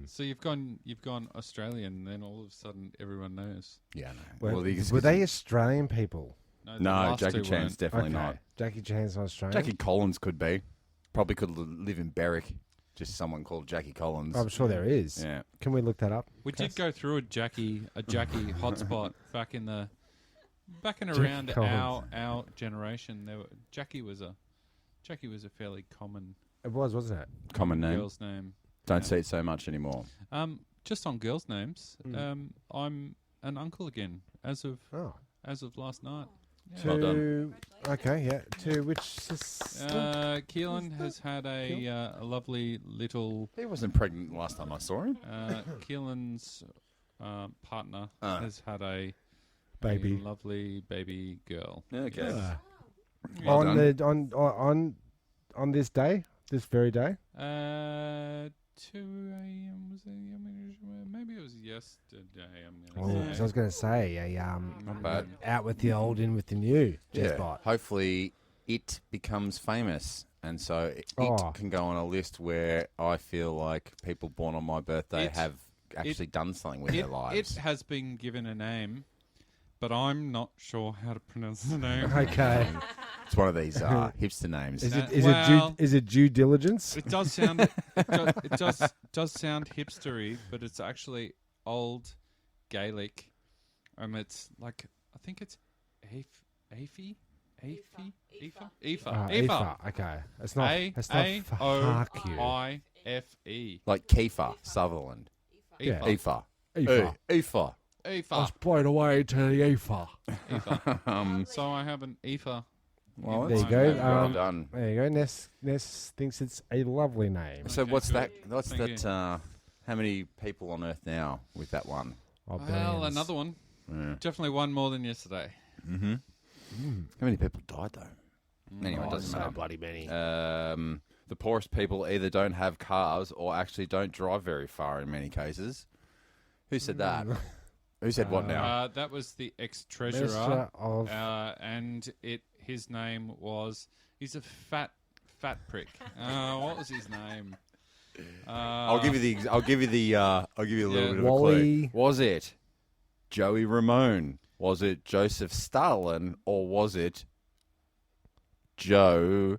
So you've gone Australian, then all of a sudden everyone knows. Yeah, no. Were they Australian people? No, Jackie Chan's definitely not. Jackie Chan's not Australian. Jackie Collins could be. Probably could live in Berwick. Just someone called Jackie Collins. I'm sure there is. Yeah. Can we look that up? We did go through a Jackie hotspot back in around our generation. Jackie was a fairly common. It was, wasn't it? Common name. Girl's name. Don't see it so much anymore. Just on girls' names, I'm an uncle again as of last night. Yeah. Well done. Okay, yeah. To which sister? Keelan has had a lovely little. He wasn't pregnant last time I saw him. Keelan's partner has had a lovely baby girl. Okay. Well on this day, this very day. 2 a.m. was it? Maybe it was yesterday. So I was going to say, not bad. Out with the old, in with the new. Jezbot. Hopefully, it becomes famous, and so it can go on a list where I feel like people born on my birthday have actually done something with their lives. It has been given a name, but I'm not sure how to pronounce the name. Okay. It's one of these hipster names. Is it due diligence? It does sound it does sound hipstery, but it's actually old Gaelic. It's like I think it's Aoife. Okay, it's not. A-O-I-F-E. Like Kiefer Sutherland. Yeah. Aoife. Aoife. Let's play it away to the Aoife. So I have an Aoife. Well, there you go. Well done. There you go. Ness thinks it's a lovely name. So what's that? What's that? How many people on Earth now with that one? Well, another one. Yeah. Definitely one more than yesterday. Mm-hmm. How many people died though? Anyway, it doesn't matter. Bloody many. The poorest people either don't have cars or actually don't drive very far in many cases. Who said that? Who said what now? That was the ex-treasurer of, and his name was. He's a fat prick. What was his name? I'll give you a little bit of a Wally. clue. Was it Joey Ramone? Was it Joseph Stalin? Or was it Joe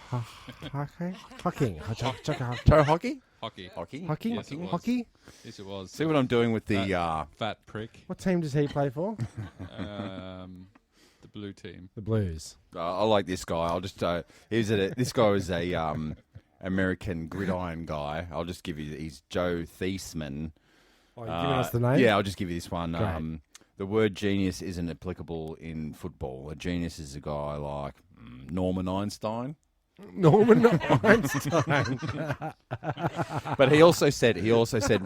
Hockey? Joe Hockey? Hockey. Hockey? Yes, it was. Hockey? Yes, it was. See what I'm doing with the Fat prick. What team does he play for? The blue team. The Blues. I like this guy. I'll just this guy was a American gridiron guy. I'll just give you. He's Joe Thiesman. Oh, you're giving us the name? Yeah, I'll just give you this one. Great. The word genius isn't applicable in football. A genius is a guy like Norman Einstein. Norman Einstein. But he also said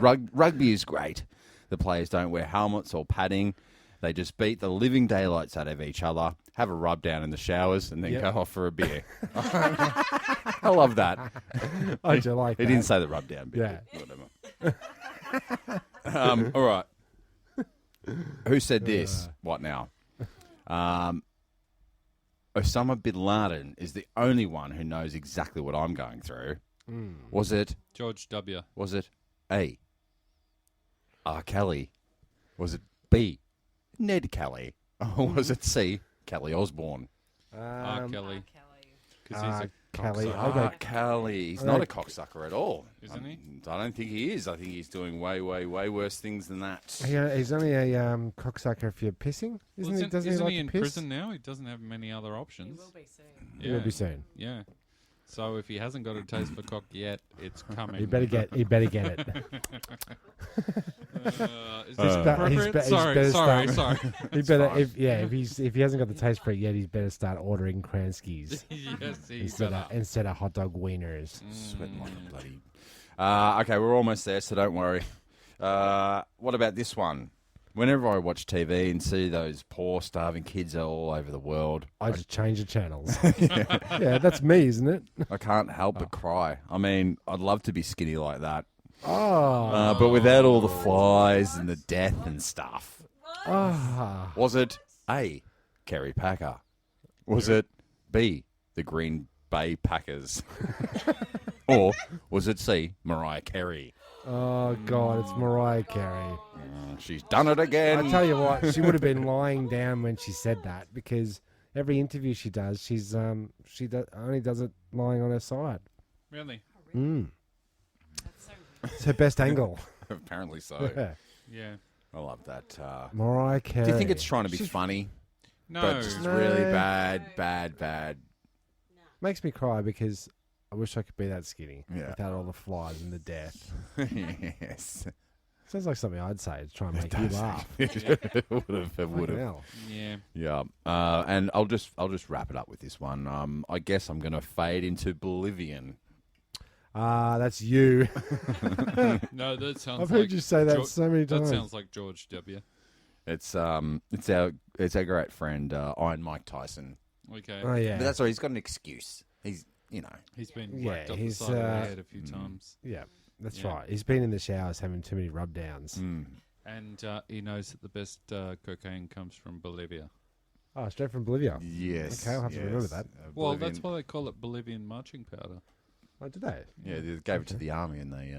rugby is great. The players don't wear helmets or padding. They just beat the living daylights out of each other, have a rub down in the showers, and then go off for a beer. I love that. I do like that. He didn't say the rub down bit. Yeah. Whatever. All right. Who said this? What now? Osama bin Laden is the only one who knows exactly what I'm going through. Was it George W? Was it A, R. Kelly? Was it B, Ned Kelly? Or was it C, Kelly Osbourne? R. Kelly. Because R. he's a Kelly. cocksucker. R. Kelly. He's not a cocksucker at all. Isn't he? I don't think he is. I think he's doing way, way, way worse things than that. He's only a cocksucker if you're pissing. Isn't he? Doesn't he like he to in piss? prison now? He doesn't have many other options. He will be soon. He will be soon. Yeah. So if he hasn't got a taste for cock yet, it's coming. He better get it. Is this appropriate? Sorry. He better, if he hasn't got the taste for it yet, he's better start ordering Kranskis. Yes, instead of hot dog wieners. Sweating like a bloody. Okay, we're almost there, so don't worry. What about this one? Whenever I watch TV and see those poor, starving kids all over the world, I just change the channels. Yeah, that's me, isn't it? I can't help but cry. I mean, I'd love to be skinny like that. Oh. But without all the flies and the death and stuff. Ah. Was it A, Kerry Packer? Was it B, the Green Bay Packers? Or was it C, Mariah Carey? Oh, God, it's Mariah Carey. She's done it again. I tell you what, she would have been lying down when she said that, because every interview she does, only does it lying on her side. Really? It's her best angle. Apparently so. Yeah. I love that. Mariah Carey. Do you think it's trying to be funny? No. But just really bad. Makes me cry because I wish I could be that skinny Yeah. without all the flies and the death. Yes. Sounds like something I'd say to try and make you laugh. It would have. Fucking hell. Yeah. Yeah. And I'll just wrap it up with this one. I guess I'm going to fade into oblivion. That's you. No, that sounds. I've heard you say that so many times. That sounds like George W. It's our great friend Iron Mike Tyson. Okay. Oh yeah. But that's why he's got an excuse. He's He's been whacked up the side of the head a few times. Yeah, that's right. He's been in the showers having too many rub downs. And he knows that the best cocaine comes from Bolivia. Oh, straight from Bolivia. Yes. Okay, I'll have to remember that. Well, that's why they call it Bolivian marching powder. Oh, did they? Yeah, they gave it to the army and they...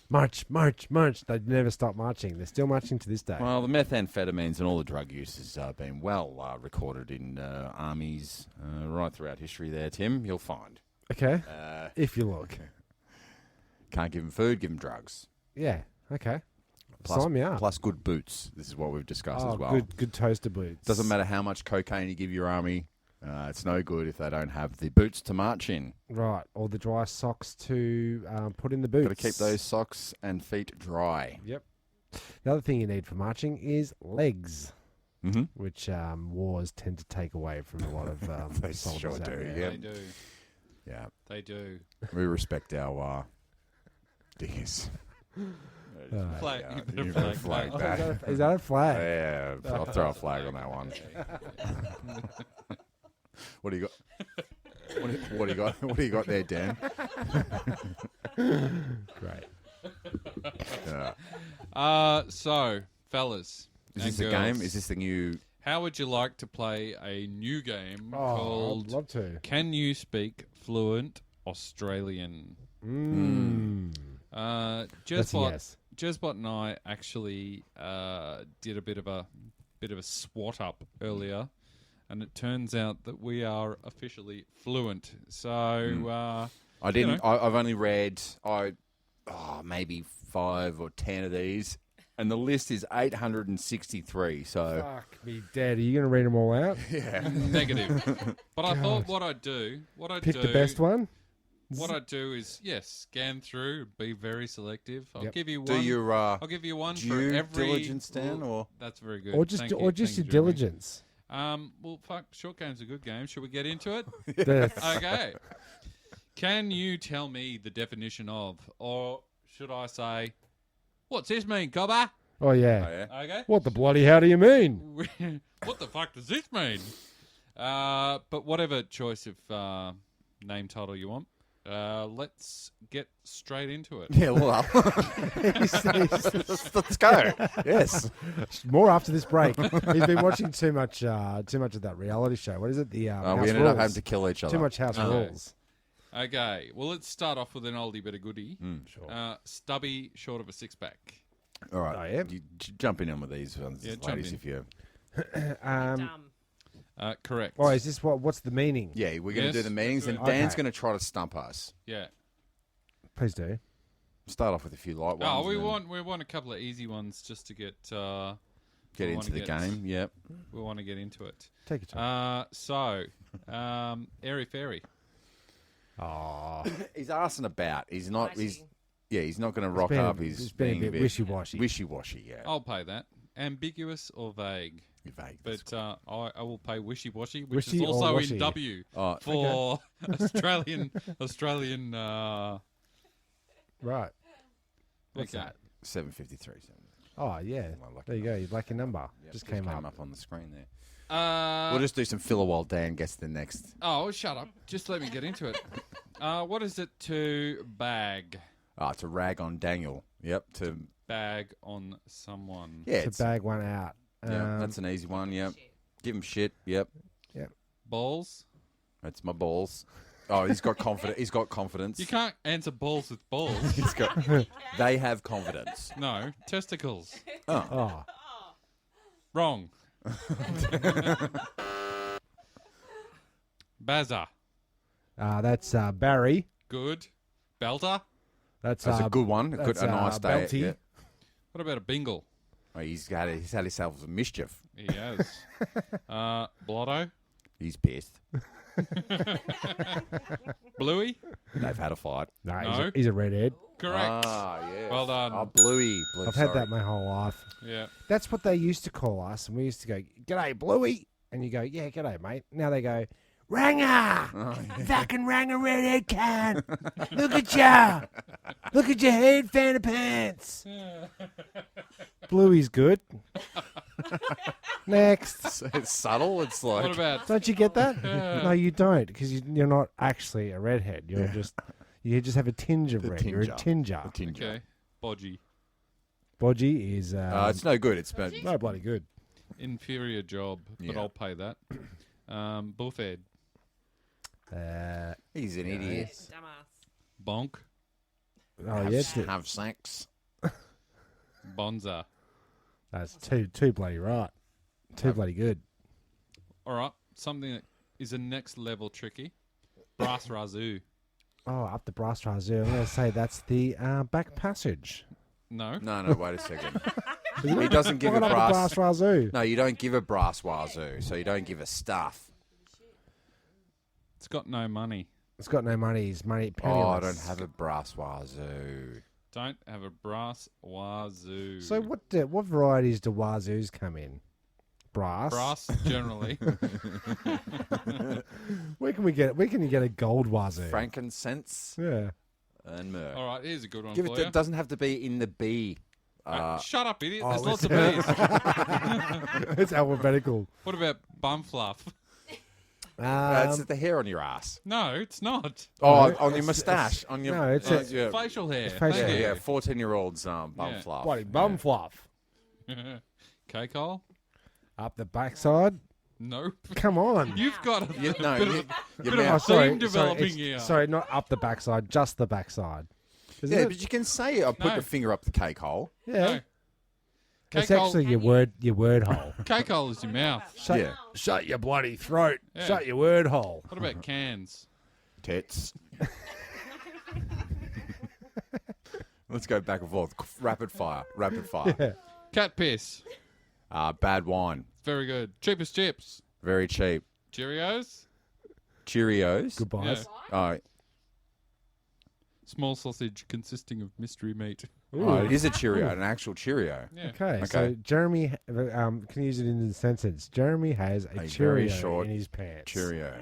March. They'd never stop marching. They're still marching to this day. Well, the methamphetamines and all the drug use has been well recorded in armies right throughout history there, Tim. You'll find. Okay. If you look. Can't give them food, give them drugs. Yeah, okay. Plus, Sign me up. Plus good boots. This is what we've discussed as well. Good toaster boots. Doesn't matter how much cocaine you give your army. It's no good if they don't have the boots to march in. Right, or the dry socks to put in the boots. Got to keep those socks and feet dry. Yep. The other thing you need for marching is legs, which wars tend to take away from a lot of they soldiers sure out do. there. Yep. They do. Yeah. They do. We respect our diggers. Flag. You better flag that. Is that a flag? Yeah, I'll throw a flag on that one. What do you got? What do you got? What do you got there, Dan? Great. So, fellas, Is and this a girls, game? Is this the new? How would you like to play a new game Oh, called I'd love to. Can You Speak Fluent Australian. That's a yes. Jezbot and I actually did a bit of a swat up earlier, and it turns out that we are officially fluent. So I didn't. I've only read maybe 5 or 10 of these, and the list is 863. So fuck me, Dad. Are you going to read them all out? Yeah, negative. But I thought what I'd do, pick the best one. What I do is scan through, be very selective. I'll give you one. Do your I'll give you one for due every diligence, Dan, or that's very good. Or just Thank you, your Jeremy. diligence. Well, fuck, short game's a good game. Should we get into it? Yes. Okay. Can you tell me the definition of, or should I say, what's this mean, cobber? Oh yeah. Okay. What the bloody hell do you mean? What the fuck does this mean? But whatever choice of name title you want. Let's get straight into it. Yeah, well, let's go. Yes, more after this break. He's been watching too much of that reality show. What is it? The House we ended Rules. up having to kill each other. Too much House Rules. Okay, well, let's start off with an oldie but a goodie. Sure. Stubby, short of a six-pack. All right. Oh, yeah. You jump in with these ones, ladies, if you. Correct. Oh, is this what's the meaning? Yeah, we're going to do the meanings, and Okay. Dan's going to try to stump us. Yeah. Please do. Start off with a few light ones. Oh, we and then want a couple of easy ones just to get get into the game. Yep. We want to get into it. Take your time. Airy Fairy. Oh, he's arsing about. He's not. Spicy. He's not going to rock been a- up. it's He's been a being bit wishy-washy. Wishy-washy, yeah. I'll pay that. Ambiguous or vague? Vague. But I will pay wishy-washy, which Wishy is or also washy? in W Oh, for Australian. right. What's Okay. that? 753. Oh yeah. My lucky There you go. Your lucky number Yep, just came up. on the screen there. We'll We'll just do some filler while Dan gets the next. Oh, shut up. Just let me get into it. What is it to bag? To rag on Daniel. Yep. To Bag on someone. yeah. To It's, bag one out. yeah. That's an easy one. Yep. Give him shit. Yep. Balls? That's my balls. Oh, he's got confidence. He's got confidence. You can't answer balls with balls. He's got. They have confidence. No. Testicles. Oh, Wrong. Bazza. that's Barry. Good. Belter. That's That's a good one. that's, A nice day. Belty. Yeah. What about a bingle? Oh, he's had himself some mischief. He has. Blotto. He's pissed. Bluey. They've had a fight. No, No. he's a redhead. Correct. Yeah. Well done. Oh, Bluey. I've had that my whole life. Yeah. That's what they used to call us, and we used to go, "G'day, Bluey," and you go, "Yeah, g'day, mate." Now they go, "Ranger, fucking ranger, redhead can. Look at ya, look at your head, fan of pants." Bluey's good. Next. It's subtle. It's like. What about Don't you get that? No, you don't, because you're not actually a redhead. You're you just have a tinge of red. You're a tinger. okay? Bodgy. Bodgy is It's no good. It's bad. no bloody good. Inferior job, but Yeah. I'll pay that. Bullfed. He's an idiot. Dumbass. Bonk. Oh yeah, Have sex. Bonza. that's too bloody right. Too bloody good. All right. Something that is a next level tricky. Brass razoo. Oh, up the brass razoo. I'm going to say that's the back passage. No. No, wait a second. He doesn't give a What up the brass razoo? No, you don't give a brass wazoo, so you don't give a stuff. It's got no money. It's got no money. It's money. Oh, I Penniless. don't have a brass wazoo. Don't have a brass wazoo. So what varieties do wazoos come in? Brass. Brass generally. Where can you get a gold wazoo? Frankincense Yeah. and myrrh. All right. Here's a good one Give for it. you. It doesn't have to be in the B. Shut up, idiot. Oh, There's lots of listen. bees. It's alphabetical. What about bum fluff? It's the hair on your ass. No, it's not. Oh, on your moustache. On your. No, it's yeah. Facial hair. It's facial Thank hair. you. Yeah, 14-year-olds bum Yeah. fluff. bloody bum fluff. Cake hole. Up the backside. Nope. Come on. You've got a no, bit you- of, your bit of mouth. a theme developing it's- here. Sorry, not up the backside, just the backside. Isn't Yeah, it? but you can say I put No. the finger up the cake hole. Yeah. No. It's Cake hole- actually your word hole. Cake hole is your mouth. Yeah. Shut your bloody throat. Yeah. Shut your word hole. What about cans? Tits. Let's go back and forth. Rapid fire. Rapid fire. Yeah. Cat piss. Bad wine. Very good. Cheapest chips. Very cheap. Cheerios. Cheerios. Goodbyes. Oh, Small sausage consisting of mystery meat. oh, it is a Cheerio, an actual Cheerio. Yeah. Okay, so Jeremy can use it in the sentence. Jeremy has a A very Cheerio short in his pants. Cheerio.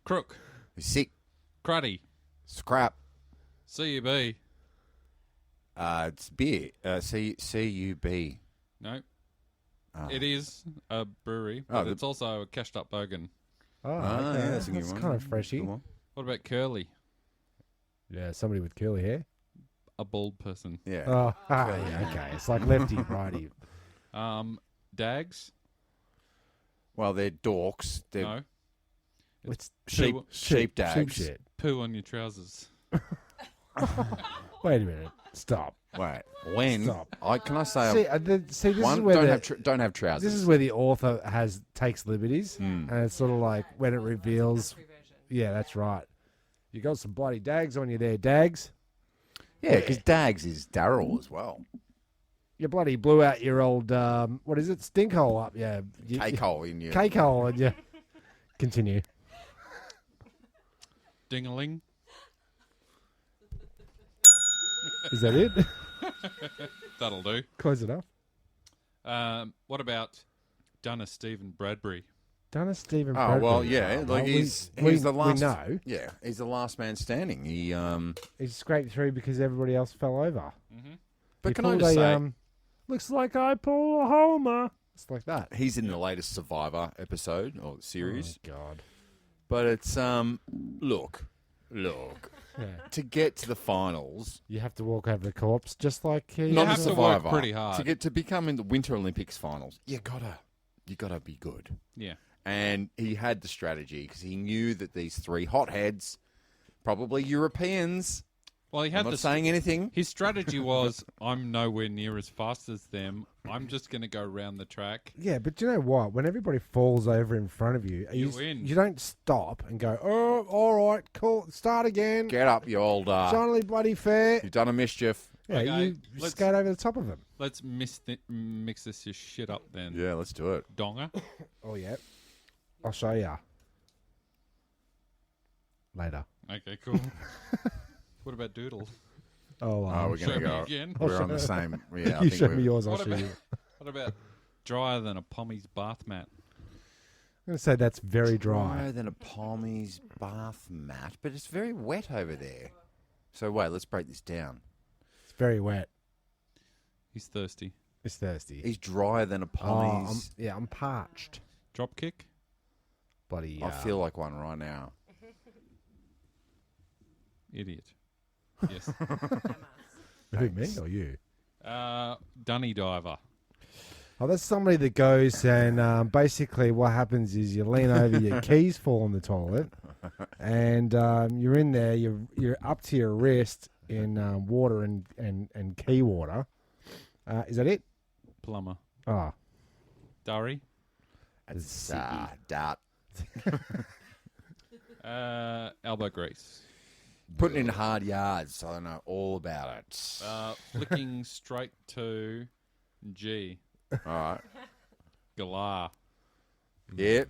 Crook. Sick. Cruddy. Scrap. CUB. It's beer. C-U-B. No. It is a brewery, Oh, but it's also a cashed up bogan. Oh, Ah, okay. yeah, that's a good one. kind of freshy. Come on. What about curly? Yeah, somebody with curly hair. A bald person. Yeah. Oh, yeah, okay. It's like lefty, righty. Dags? Well, they're dorks. They're No. It's sheep dags. Sheep shit. Poo on your trousers. Wait a minute. Stop. Wait. When? Stop. Can I say? See, this one, is where don't have trousers. This is where the author takes liberties, Mm. and it's sort of like when it reveals. Yeah, that's right. You got some bloody dags on you there, dags. Yeah, because Dags is Daryl as well. You bloody blew out your old what is it? Stink hole up, yeah. Cake hole in you. Cake hole, and yeah. Continue. Ding-a-ling. Is that it? That'll do. Close enough. What about Danoz Stephen Bradbury? Danoz Stephen Oh Bradbury. well, yeah. Like he's the last. We know. Yeah, he's the last man standing. He scraped through because everybody else fell over. Mm-hmm. But He can I pulled just say, looks like I pull a Homer. It's like that. he's in the latest Survivor episode or series. Oh God. But it's look. Yeah. To get to the finals, You have to walk over the corpse, just like You not have a to work Survivor. pretty hard. To become in the Winter Olympics finals, you gotta be good. Yeah. And he had the strategy because he knew that these three hotheads, probably Europeans. Well, he had I'm not saying anything. His strategy was, I'm nowhere near as fast as them. I'm just going to go round the track. Yeah, but you know what? When everybody falls over in front of you, You win. You don't stop and go, oh, all right, cool, start again. Get up, you old. Johnny bloody fair. You've done a mischief. Yeah, Okay, you let's- skate over the top of them. Let's mix this shit up then. Yeah, let's do it. Donger. Oh, yeah. I'll show ya. Later. Okay, cool. What about Doodle? Oh, we're Show gonna me go. again. We're on the same. Yeah, I you think show we're, me yours, I'll What show about, you. what about drier than a Pommy's bath mat? I'm going to say that's very dry. drier than a Pommy's bath mat, but it's very wet over there. So wait, let's break this down. It's very wet. He's thirsty. It's thirsty. He's drier than a Pommy's. I'm parched. Drop kick? Bloody. I feel like one right now. Idiot. Yes. Who, me or you? Dunny diver. Oh, that's somebody that goes and basically what happens is you lean over, your keys fall in the toilet, and you're in there. You're up to your wrist in water and key water. Is that it? Plumber. Oh, Durry. It's dart. Elbow grease. Putting in hard yards, so I know all about it. Flicking straight to G. All right. Galah. Yep.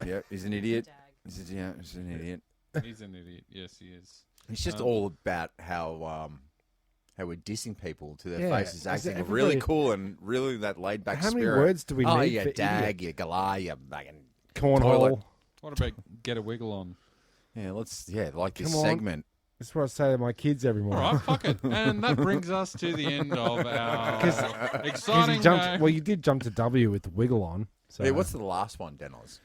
Yep. He's an idiot. He's an idiot. He's an idiot. Yes, he is. It's just all about how we're dissing people to their Yeah. faces, Is acting everybody- really cool and really that laid back How many spirit. words do we oh, need you for dag, you galah, you fucking cornhole. toilet. What about get a wiggle on? Yeah, like this Come on. segment. That's what I say to my kids every All morning. right, fuck it. And that brings us to the end of our exciting you jumped, well, you did jump to W with the wiggle on. So Yeah, what's the last one, Danoz?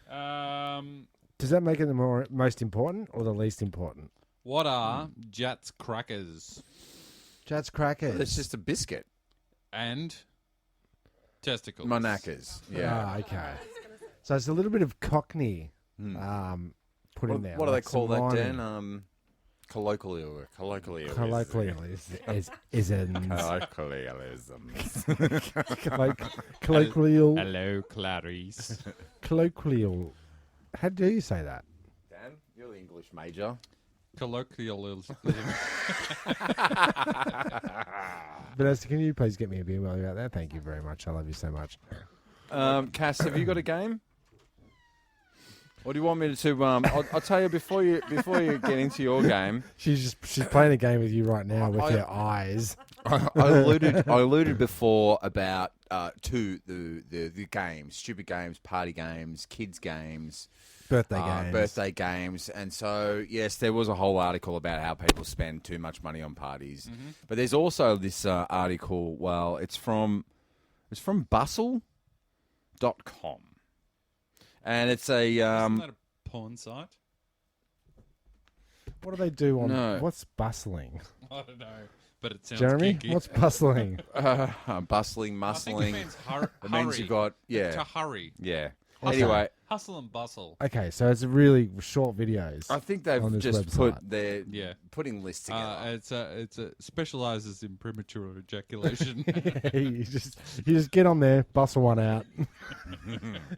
does that make it the most important or the least important? What are Jats crackers Jats crackers. It's just a biscuit. and testicles? My knackers. Yeah. Ah, okay. So it's a little bit of Cockney put in there. What do they like call some that, rhyming. Dan? Colloquialism. Colloquialisms. Colloquial. Hello, Clarice. Colloquial. How do you say that? Dan, you're the English major. Colloquialism. Vanessa, can you please get me a beer while you're out there? Thank you very much. I love you so much. Cass, have you got a game? Or do you want me to? I'll tell you before you get into your game. She's playing a game with you right now with her eyes. I alluded before about to the games, stupid games, party games, kids games, birthday games, and so yes, there was a whole article about how people spend too much money on parties. Mm-hmm. But there's also this article. Well, it's from bustle.com. And it's a Isn't that a porn site? What do they do on? No. What's bustling? I don't know, but it sounds Jeremy, kinky. what's bustling? Bustling, I think muscling. it means hurry. It means you've got to hurry. Yeah. Okay. Anyway, Hustle and bustle. Okay, so it's really short videos. I think on they've this just website. putting lists together. It's specializes in premature ejaculation. you just get on there, bustle one out.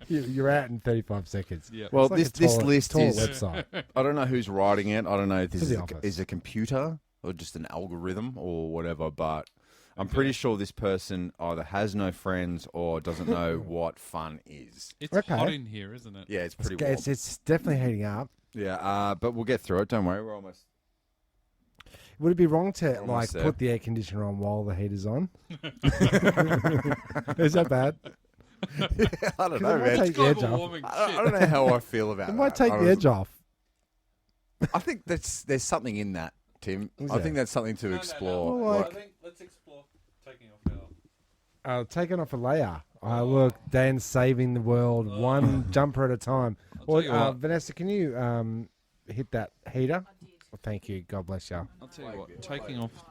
You're out in 35 seconds. Yeah. Well, It's like this a list toilet is. website. I don't know who's writing it. I don't know if this For the office. is a computer or just an algorithm or whatever. But I'm pretty sure this person either has no friends or doesn't know what fun is. It's Okay. hot in here, isn't it? Yeah, it's pretty warm. It's definitely heating up. Yeah, but we'll get through it. Don't worry, we're almost. Would it be wrong to Almost there. put the air conditioner on while the heater's on? Is that bad? I don't 'Cause know, it might man. take the edge Global off. warming I shit. don't know how I feel about It that. might take the Honestly. edge off. I think there's something in that, Tim. Is I there? think that's something to explore. Well, I think let's explore taking off our. Taking off a layer. Look, Dan's saving the world one jumper at a time. tell you what. Vanessa, can you hit that heater? Well, thank you. God bless you. I'll tell you what.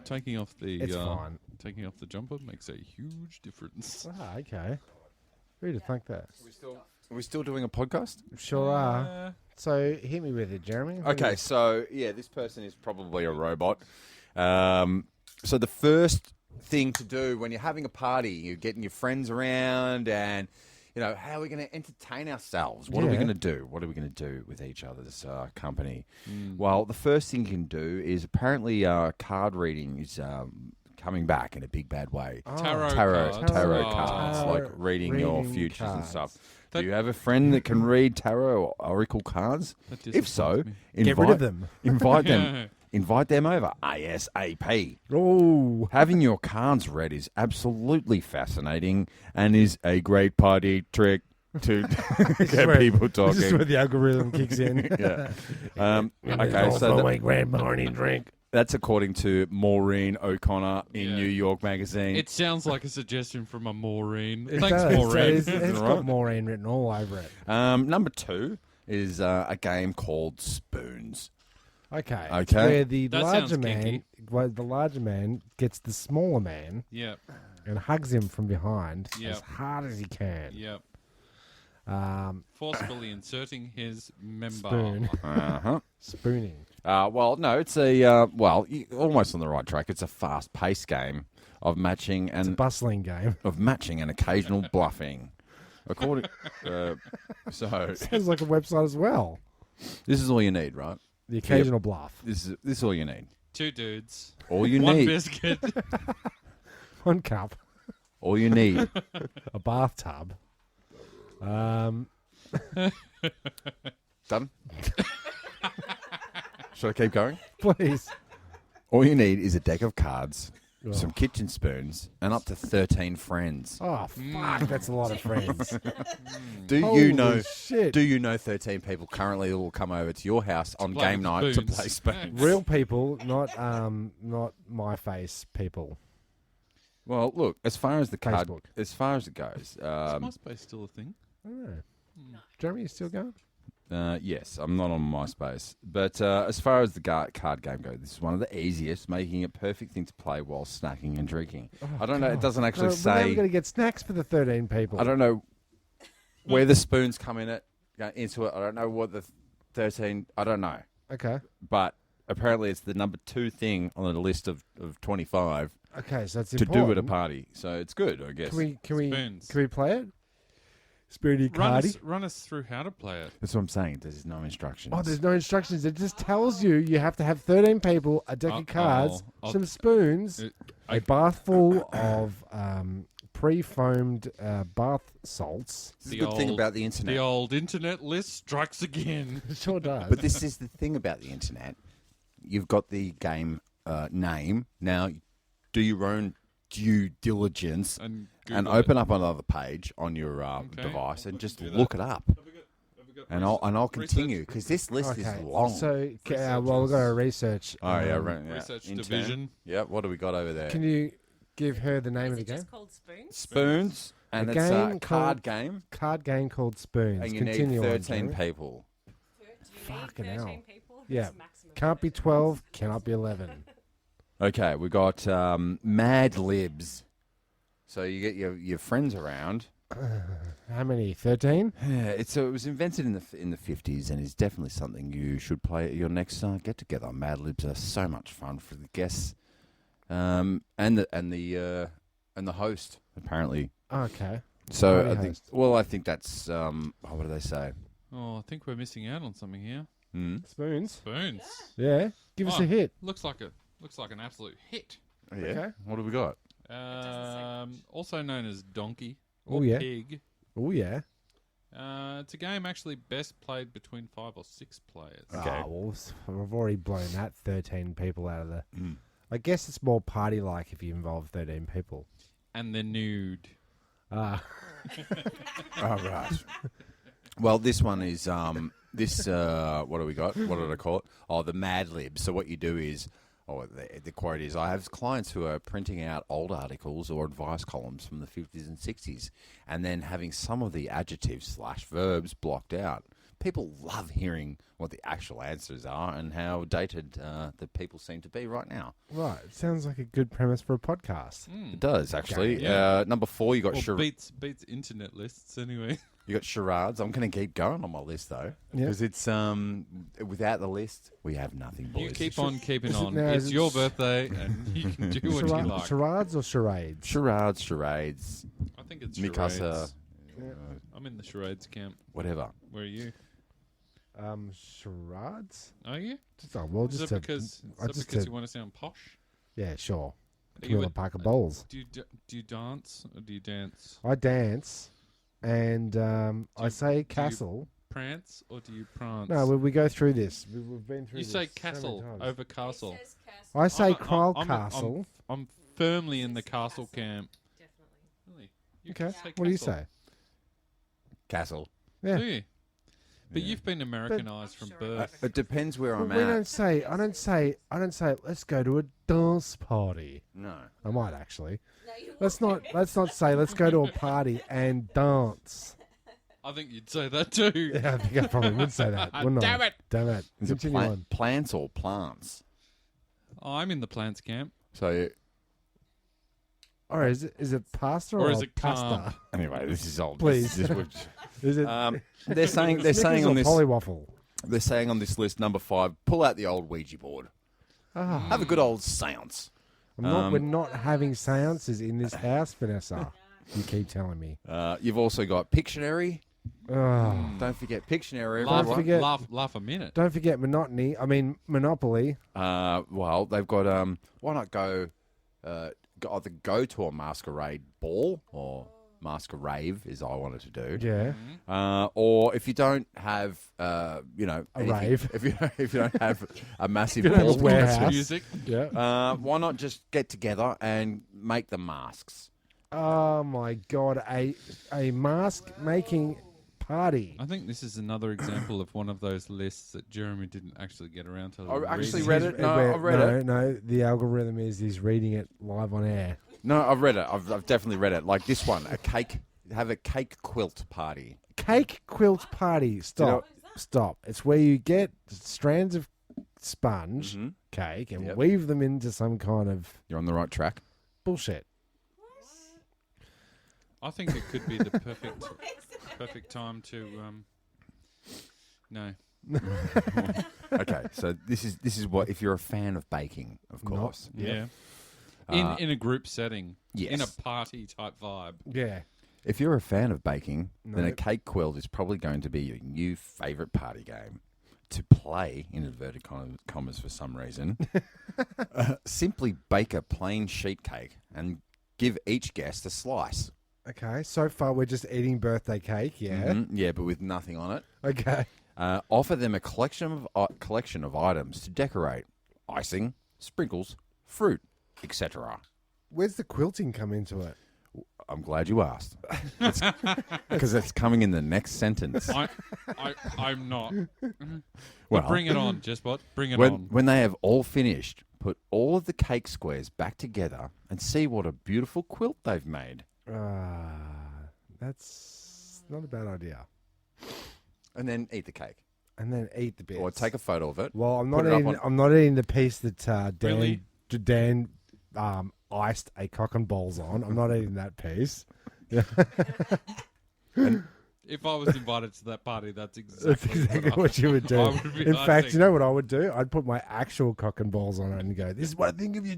Taking off the. It's fine. Taking off the jumper makes a huge difference. Ah, okay. Who'd have thunk that? Are we still doing a podcast? Sure are. So hit me with it, Jeremy. Okay, so yeah, this person is probably a robot. So the first thing to do when you're having a party, you're getting your friends around, and how are we going to entertain ourselves? What are we going to do? What are we going to do with each other's company? Well, the first thing you can do is apparently card reading is coming back in a big bad way. Tarot cards, like reading your futures and stuff. Do you have a friend that can read tarot or oracle cards? If so, Get rid of them. Invite them. Invite them over ASAP. Oh, Having your cards read is absolutely fascinating and is a great party trick to get people talking. This is where the algorithm kicks in. Yeah. Okay, so my grand morning drink. that's according to Maureen O'Connor in New York Magazine. It sounds like a suggestion from a Maureen. It Thanks, does. Maureen. It's got Maureen written all over it. Number 2 is a game called Spoons. Okay. Okay. Where the That larger sounds man, kinky. gets the smaller man Yep. and hugs him from behind Yep. as hard as he can. Yep. Um, Forcefully inserting his member. Spoon. Uh-huh. Spooning. Well, no, it's a you're almost on the right track. It's a fast-paced game of matching It's a and bustling game. occasional bluffing. According, so Sounds like a website as well. this is all you need, right? The occasional bluff. This is all you need. 2 dudes. All you One need. biscuit. One cup. All you need. A bathtub. Done. Should I keep going? Please. All you need is a deck of cards, Oh. some kitchen spoons, and up to 13 friends. Oh, fuck. That's a lot of friends. Do Holy you know? shit. Do you know 13 people currently that will come over to your house on play game with night to spoons. play spoons? Real people, not my face people. Well, look, as far as the card, Facebook. as far as it goes, Is MySpace still a thing? I don't know. Jeremy, you still going? yes, I'm not on MySpace, but as far as the card game goes, this is one of the easiest, making it perfect thing to play while snacking and drinking. I don't know. It doesn't actually We're never say. going to get snacks for the 13 people. I don't know where the spoons come into it. I don't know what the 13. I don't know. Okay. But apparently, it's the number 2 thing on the list of 25. Okay, so that's to important. do at a party. So it's good, I guess. Can we play it? Spoony cardi. Run us through how to play it. That's what I'm saying. There's no instructions. Oh, there's no instructions. It just tells you have to have 13 people, a deck of cards, some spoons, a bath full of pre-foamed bath salts. This is the good thing about the internet. The old internet list strikes again. It sure does. But this is the thing about the internet. You've got the game name. Now, do your own due diligence and open up another page on your device and just look it up. And I'll continue because this list is long. So, well, we've got a research. Oh yeah, research division. Yeah, what do we got over there? Can you give her the name of the game? Just called Spoons? Spoons, and it's a card game. Card game called Spoons. And you Continue need on, 13 Jeremy. people. Fucking hell. 13 people? Yeah, That's maximum. can't be 12, cannot be 11. Okay, we got Mad Libs. So you get your friends around. How many? 13? Yeah, it was invented in the 50s and is definitely something you should play at your next get together. Mad Libs are so much fun for the guests, and the host apparently. Okay. So I think that's what do they say? Oh, I think we're missing out on something here. Spoons. Spoons. Yeah, give us a hit. Looks like an absolute hit. Oh, yeah. Okay. What have we got? Also known as Donkey or yeah. Pig. Oh yeah. It's a game actually best played between 5 or 6 players. Okay. Oh, well, I've already blown that 13 people out of the... I guess it's more party-like if you involve 13 people. And they're nude. Oh, right. Well, this one is what do we got? What did I call it? Oh, the Mad Lib. So what you do is, the quote is, I have clients who are printing out old articles or advice columns from the 50s and 60s and then having some of the adjectives / verbs blocked out. People love hearing what the actual answers are and how dated the people seem to be right now. Right. It sounds like a good premise for a podcast. It does, actually. Okay, yeah. Number 4, you got beats internet lists anyway. You got charades. I'm going to keep going on my list, though. Because it's, without the list, we have nothing, boys. You keep on keeping on. Now, It's your birthday, and you can do what you like. Charades or charades? Charades. I think it's Mikasa. charades. I'm in the charades camp. Whatever. Where are you? Charades? Are you? Is that because you want to sound posh? Yeah, sure. Are you a pack of bowls. Do you dance or do you dance? I dance, and I say castle. Prance or do you prance? No, we go through this. We've been through this. You say so castle many times. over castle. I say I'm castle. I'm firmly in the castle camp. Definitely. Really? You Okay. say What do you castle. say? Castle. Yeah. Do you? But you've been Americanized from birth. It depends where I'm We at. don't say. I don't say. Let's go to a dance party. No. I might actually. Let's not say. Let's go to a party and dance. I think you'd say that too. Yeah, I think I probably would say that. Wouldn't Damn I? it! Damn it! Is it Continue on. plants or plants? Oh, I'm in the plants camp. So, Or is it pasta Or or is it pasta? calm? anyway, this is old. Please. Is it? They're saying Snickers on or this. polywaffle. They're saying on this list, number 5, pull out the old Ouija board. Have a good old seance. We're not having seances in this house, Vanessa. You keep telling me. You've also got Pictionary. Oh. Don't forget Pictionary. Laugh, everyone. laugh a minute. Don't forget Monopoly. Well, they've got why not go either go to a masquerade ball or masquerade, as I wanted to do. Yeah. Or if you don't have a anything, rave. if you don't have a massive You don't have ball a warehouse. Music. Yeah. why not just get together and make the masks? Oh my God! A mask making party. I think this is another example of one of those lists that Jeremy didn't actually get around to. I actually reading. read it. No, I've read it. No, the algorithm is he's reading it live on air. No, I've read it. I've definitely read it. Like this one, have a cake quilt party. Cake quilt party. Stop. Stop. It's where you get strands of sponge cake and weave them into some kind of You're on the right track. bullshit. I think it could be the perfect. perfect time to no. Okay, so this is what if you're a fan of baking, of course. Yeah. In a group setting. Yes. In a party type vibe. Yeah. If you're a fan of baking, then No. a cake quilt is probably going to be your new favourite party game to play, in inverted commas for some reason. Simply bake a plain sheet cake and give each guest a slice. Okay, so far we're just eating birthday cake, yeah. Yeah, but with nothing on it. Okay. Offer them a collection of items to decorate: icing, sprinkles, fruit, etc. Where's the quilting come into it? I'm glad you asked, because it's coming in the next sentence. I'm not. Well, But bring it on, Jezbot. Bring it on. When they have all finished, put all of the cake squares back together and see what a beautiful quilt they've made. That's not a bad idea. And then eat the cake. And then eat the bits. Or take a photo of it. Well, I'm put not it up eating. on- I'm not eating the piece that Dan Really? Dan iced a cock and balls on. I'm not eating that piece. If I was invited to that party, that's exactly, what you would do. I would be In fact, icing. you know what I would do? I'd put my actual cock and balls on it and go, "This is what I think of your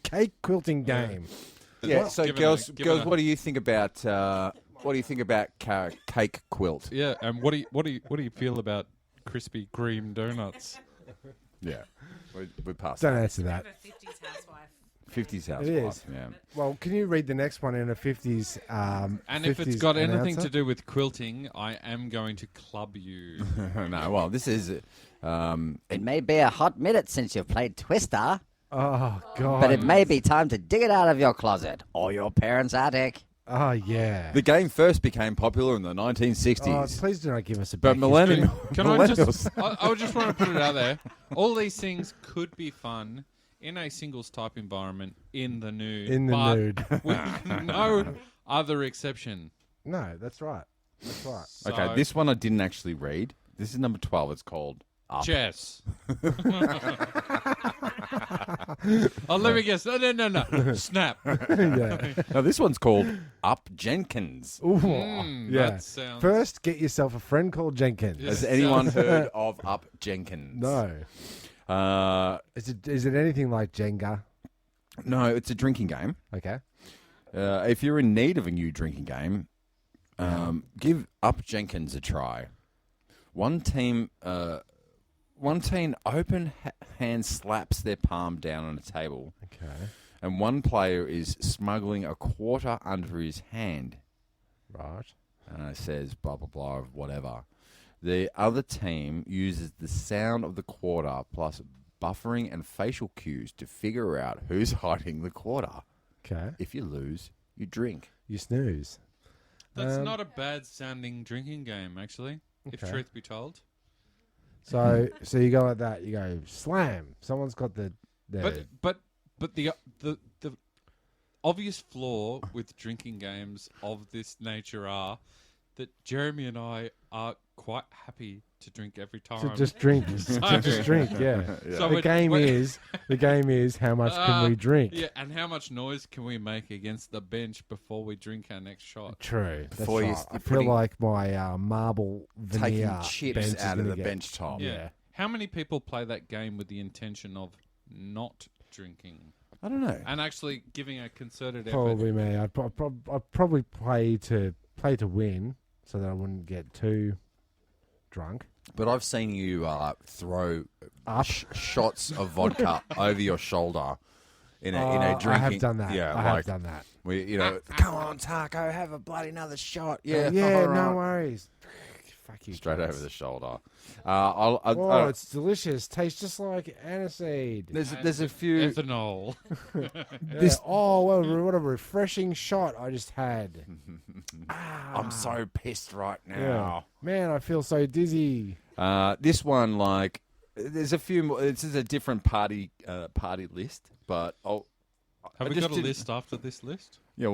cake quilting game." Yeah. So Give it a- girls, give it a- what do you think about cake quilt? Yeah, and what do you feel about crispy cream donuts? Yeah, we passed. Don't that. answer that. 50s housewife. 50s housewife. It is. Yeah. Well, can you read the next one in a 50s? And if it's got anything announcer? to do with quilting, I am going to club you. No. Well, this is. It may be a hot minute since you've played Twister, Oh God! but it may be time to dig it out of your closet or your parents' attic. Oh yeah. The game first became popular in the 1960s. Oh, please do not give us a. But back history. Can I just? I just want to put it out there. All these things could be fun in a singles type environment in the nude. In the but nude. with no other exception. No, that's right. That's right. So, Okay, this one I didn't actually read. This is number 12. It's called Up. Chess. Oh, let me guess. No. Snap. Yeah. Now, this one's called Up Jenkins. Ooh, yeah. That sounds- First, get yourself a friend called Jenkins. Yeah. Has anyone heard of Up Jenkins? No. Is it anything like Jenga? No, it's a drinking game. Okay. If you're in need of a new drinking game, give Up Jenkins a try. One team open hand slaps their palm down on a table. Okay. And one player is smuggling a quarter under his hand. Right. Says blah, blah, blah, whatever. The other team uses the sound of the quarter plus buffering and facial cues to figure out who's hiding the quarter. Okay. If you lose, you drink. You snooze. That's not a bad sounding drinking game, actually. If Okay. truth be told. So you go like that. You go slam. Someone's got the. But the obvious flaw with drinking games of this nature are that Jeremy and I are quite happy to drink every time. To just drink. To just drink. Yeah. So the game is how much can we drink? Yeah, and how much noise can we make against the bench before we drink our next shot? True. That's Before right. I feel like my marble veneer taking chips bench is out of gonna the get- bench top. Yeah. How many people play that game with the intention of not drinking? I don't know. And actually giving a concerted effort. Probably me. I'd probably play to win, so that I wouldn't get too drunk. But I've seen you throw Up. shots of vodka over your shoulder in a drinking. I have done that. Yeah, I have done that. Come on, Taco, have a bloody another shot. Yeah, Yeah. all right. No worries. Fuck you. Straight cunts. over the shoulder. Oh, it's delicious. Tastes just like aniseed. There's a few. Ethanol. What a refreshing shot I just had. I'm so pissed right Yeah. now. Man, I feel so dizzy. This one, there's a few more. This is a different party list, but Have we got a list after this list? Yeah,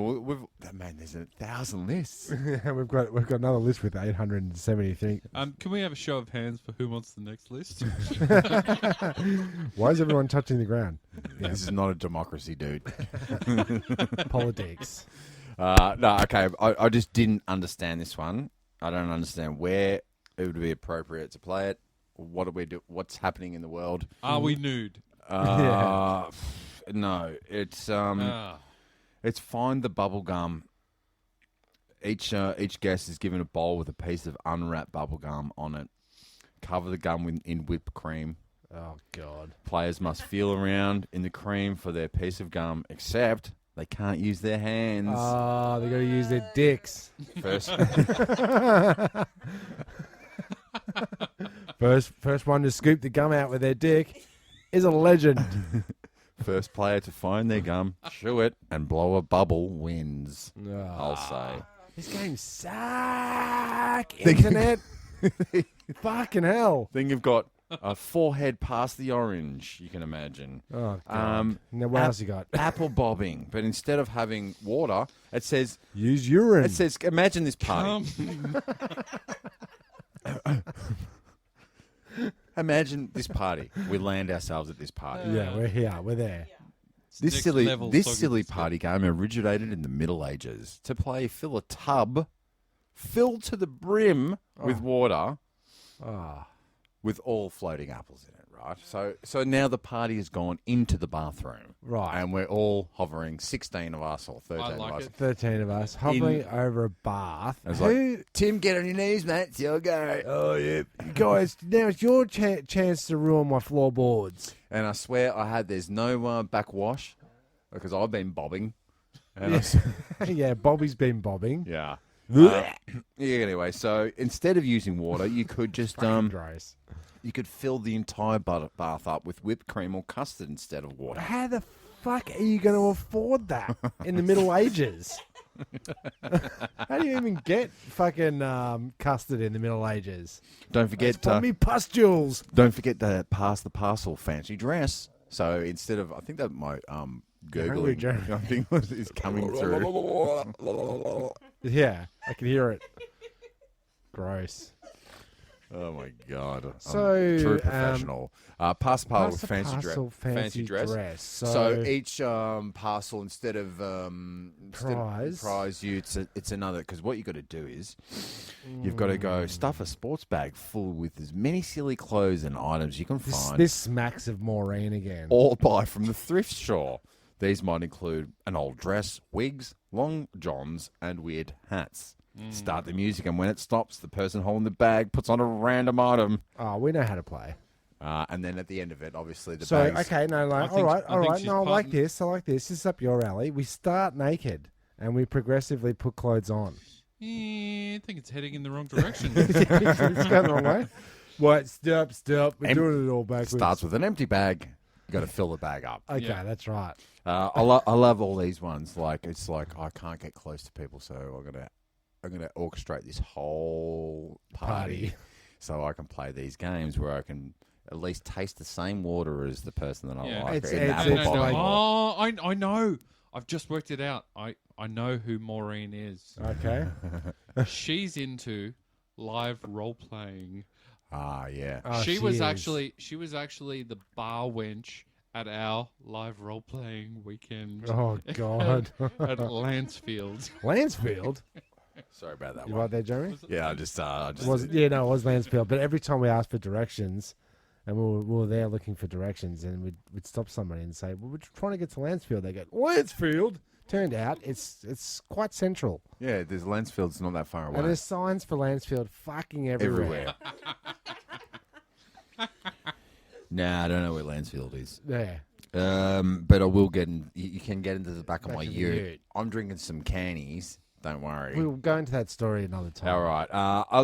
there's 1,000 lists. We've got another list with 870 things. Can we have a show of hands for who wants the next list? Why is everyone touching the ground? This is not a democracy, dude. Politics. No, okay. I just didn't understand this one. I don't understand where it would be appropriate to play it. What do we do? What's happening in the world? Are we nude? No, it's find the bubble gum. Each guest is given a bowl with a piece of unwrapped bubble gum on it. Cover the gum in whipped cream. Oh God! Players must feel around in the cream for their piece of gum, except they can't use their hands. Oh, they got to use their dicks. First one to scoop the gum out with their dick is a legend. First player to find their gum, chew it, and blow a bubble wins. I'll say. This game suck. Internet. Fucking hell. Then you've got a forehead past the orange, you can imagine. Oh, God. Now, what else you got? Apple bobbing. But instead of having water, it says... Use urine. It says, imagine this party. Imagine this party. We land ourselves at this party. Yeah, we're here. We're there. This silly party game originated in the Middle Ages to fill a tub filled to the brim with water with all floating apples in it, right? So now the party has gone into the bathroom. Right. And we're all hovering, 16 of us or 13 I of like us. it. 13 of us hovering over a bath. It's like, Tim, get on your knees, mate. It's your go. Oh, yeah. Guys, now it's your chance to ruin my floorboards. And I swear there's no backwash because I've been bobbing. And Yeah, Bobby's been bobbing. Yeah. Anyway, so instead of using water, you could just you could fill the entire bath up with whipped cream or custard instead of water. How the fuck are you going to afford that in the Middle Ages? How do you even get fucking custard in the Middle Ages? Don't forget me pustules. Don't forget to pass the parcel fancy dress. So instead of, I think that my gurgling, I think is coming through. Yeah, I can hear it. Gross. Oh my God! So true professional. Pass the parcel fancy dress. So each parcel, instead of prize you, it's another. Because what you got to do is you've got to go stuff a sports bag full with as many silly clothes and items you can find. This smacks of Maureen again. All buy from the thrift store. These might include an old dress, wigs, long johns, and weird hats. Start the music, and when it stops, the person holding the bag puts on a random item. Oh, we know how to play. And then at the end of it, obviously, the So, bags... okay, no, like, all right. No, I like this. This is up your alley. We start naked, and we progressively put clothes on. I think it's heading in the wrong direction. It's going the wrong way. What? Stop. We're doing it all backwards. Starts with an empty bag. You got to fill the bag up. Okay, that's right. I love all these ones. Like, it's like, I can't get close to people, so I'm gonna orchestrate this whole party so I can play these games where I can at least taste the same water as the person that I like. I know. I've just worked it out. I know who Maureen is. Okay. She's into live role playing. Yeah. Oh, she was actually the bar wench at our live role playing weekend. Oh God. at Lancefield. Lancefield. Sorry about that You one. right there, Jeremy? Yeah, I just it was Lancefield. But every time we asked for directions, and we were there looking for directions, and we'd stop somebody and say, "Well, we're trying to get to Lancefield." They go, "Lancefield." Turned out it's quite central. Yeah, there's Lancefield's not that far away. And there's signs for Lancefield fucking everywhere. Nah, I don't know where Lancefield is. Yeah. But I will get in. You can get into the back of my ute. I'm drinking some cannies. Don't worry. We'll go into that story another time. All right.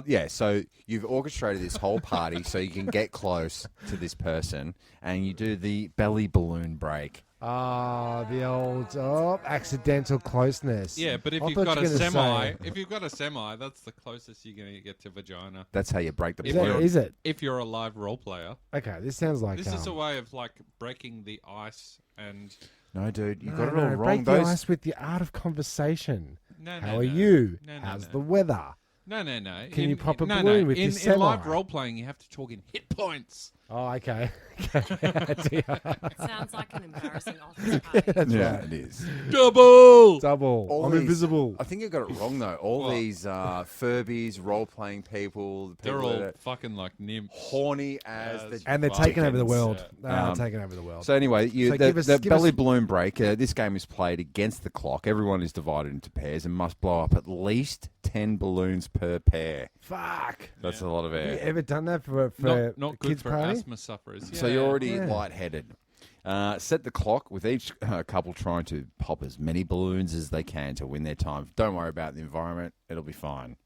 Yeah, so you've orchestrated this whole party so you can get close to this person, and you do the belly balloon break. The old accidental closeness. Yeah, but if I you've thought got you a were gonna semi, that's the closest you're going to get to vagina. That's how you break the balloon. Is it? If you're a live role player. Okay, this sounds like this is a way of like breaking the ice and. No, dude, you got it all wrong. Break the ice with the art of conversation. How are you? How's the weather? No. Can you pop a balloon with your semi? In live role playing, you have to talk in hit points. Oh, okay. Sounds like an embarrassing office party. That's Yeah, right. it is. Double. All I'm these- invisible. I think you got it wrong though. All What? these Furbies, role-playing people, the They're people all that are fucking like nymphs. horny as the And they're taking over the chickens. world. They are taking over the world. So anyway, So give us- the give belly us- balloon break. This game is played against the clock. Everyone is divided into pairs and must blow up at least 10 balloons per pair. Fuck. That's a lot of Have you air. ever done that for Not a good kids for party? asthma sufferers. So you're already Yeah. lightheaded. Set the clock with each couple trying to pop as many balloons as they can to win their time. Don't worry about the environment; it'll be fine.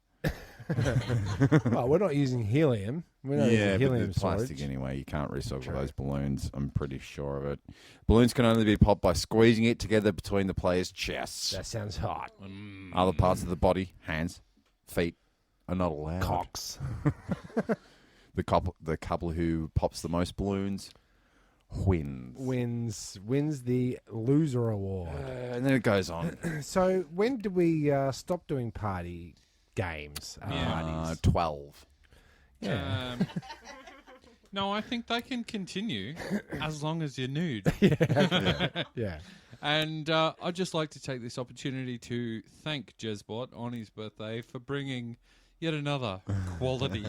Well, we're not using helium. We're not Yeah, using but helium the plastic storage. anyway. You can't recycle True. those balloons. I'm pretty sure of it. Balloons can only be popped by squeezing it together between the players' chests. That sounds hot. Other parts of the body, hands, feet, are not allowed. Cocks. The couple who pops the most balloons wins. Wins the loser award. And then it goes on. So when do we stop doing party games? Parties? 12. Yeah. No, I think they can continue as long as you're nude. Yeah. And I'd just like to take this opportunity to thank Jezbot on his birthday for bringing yet another quality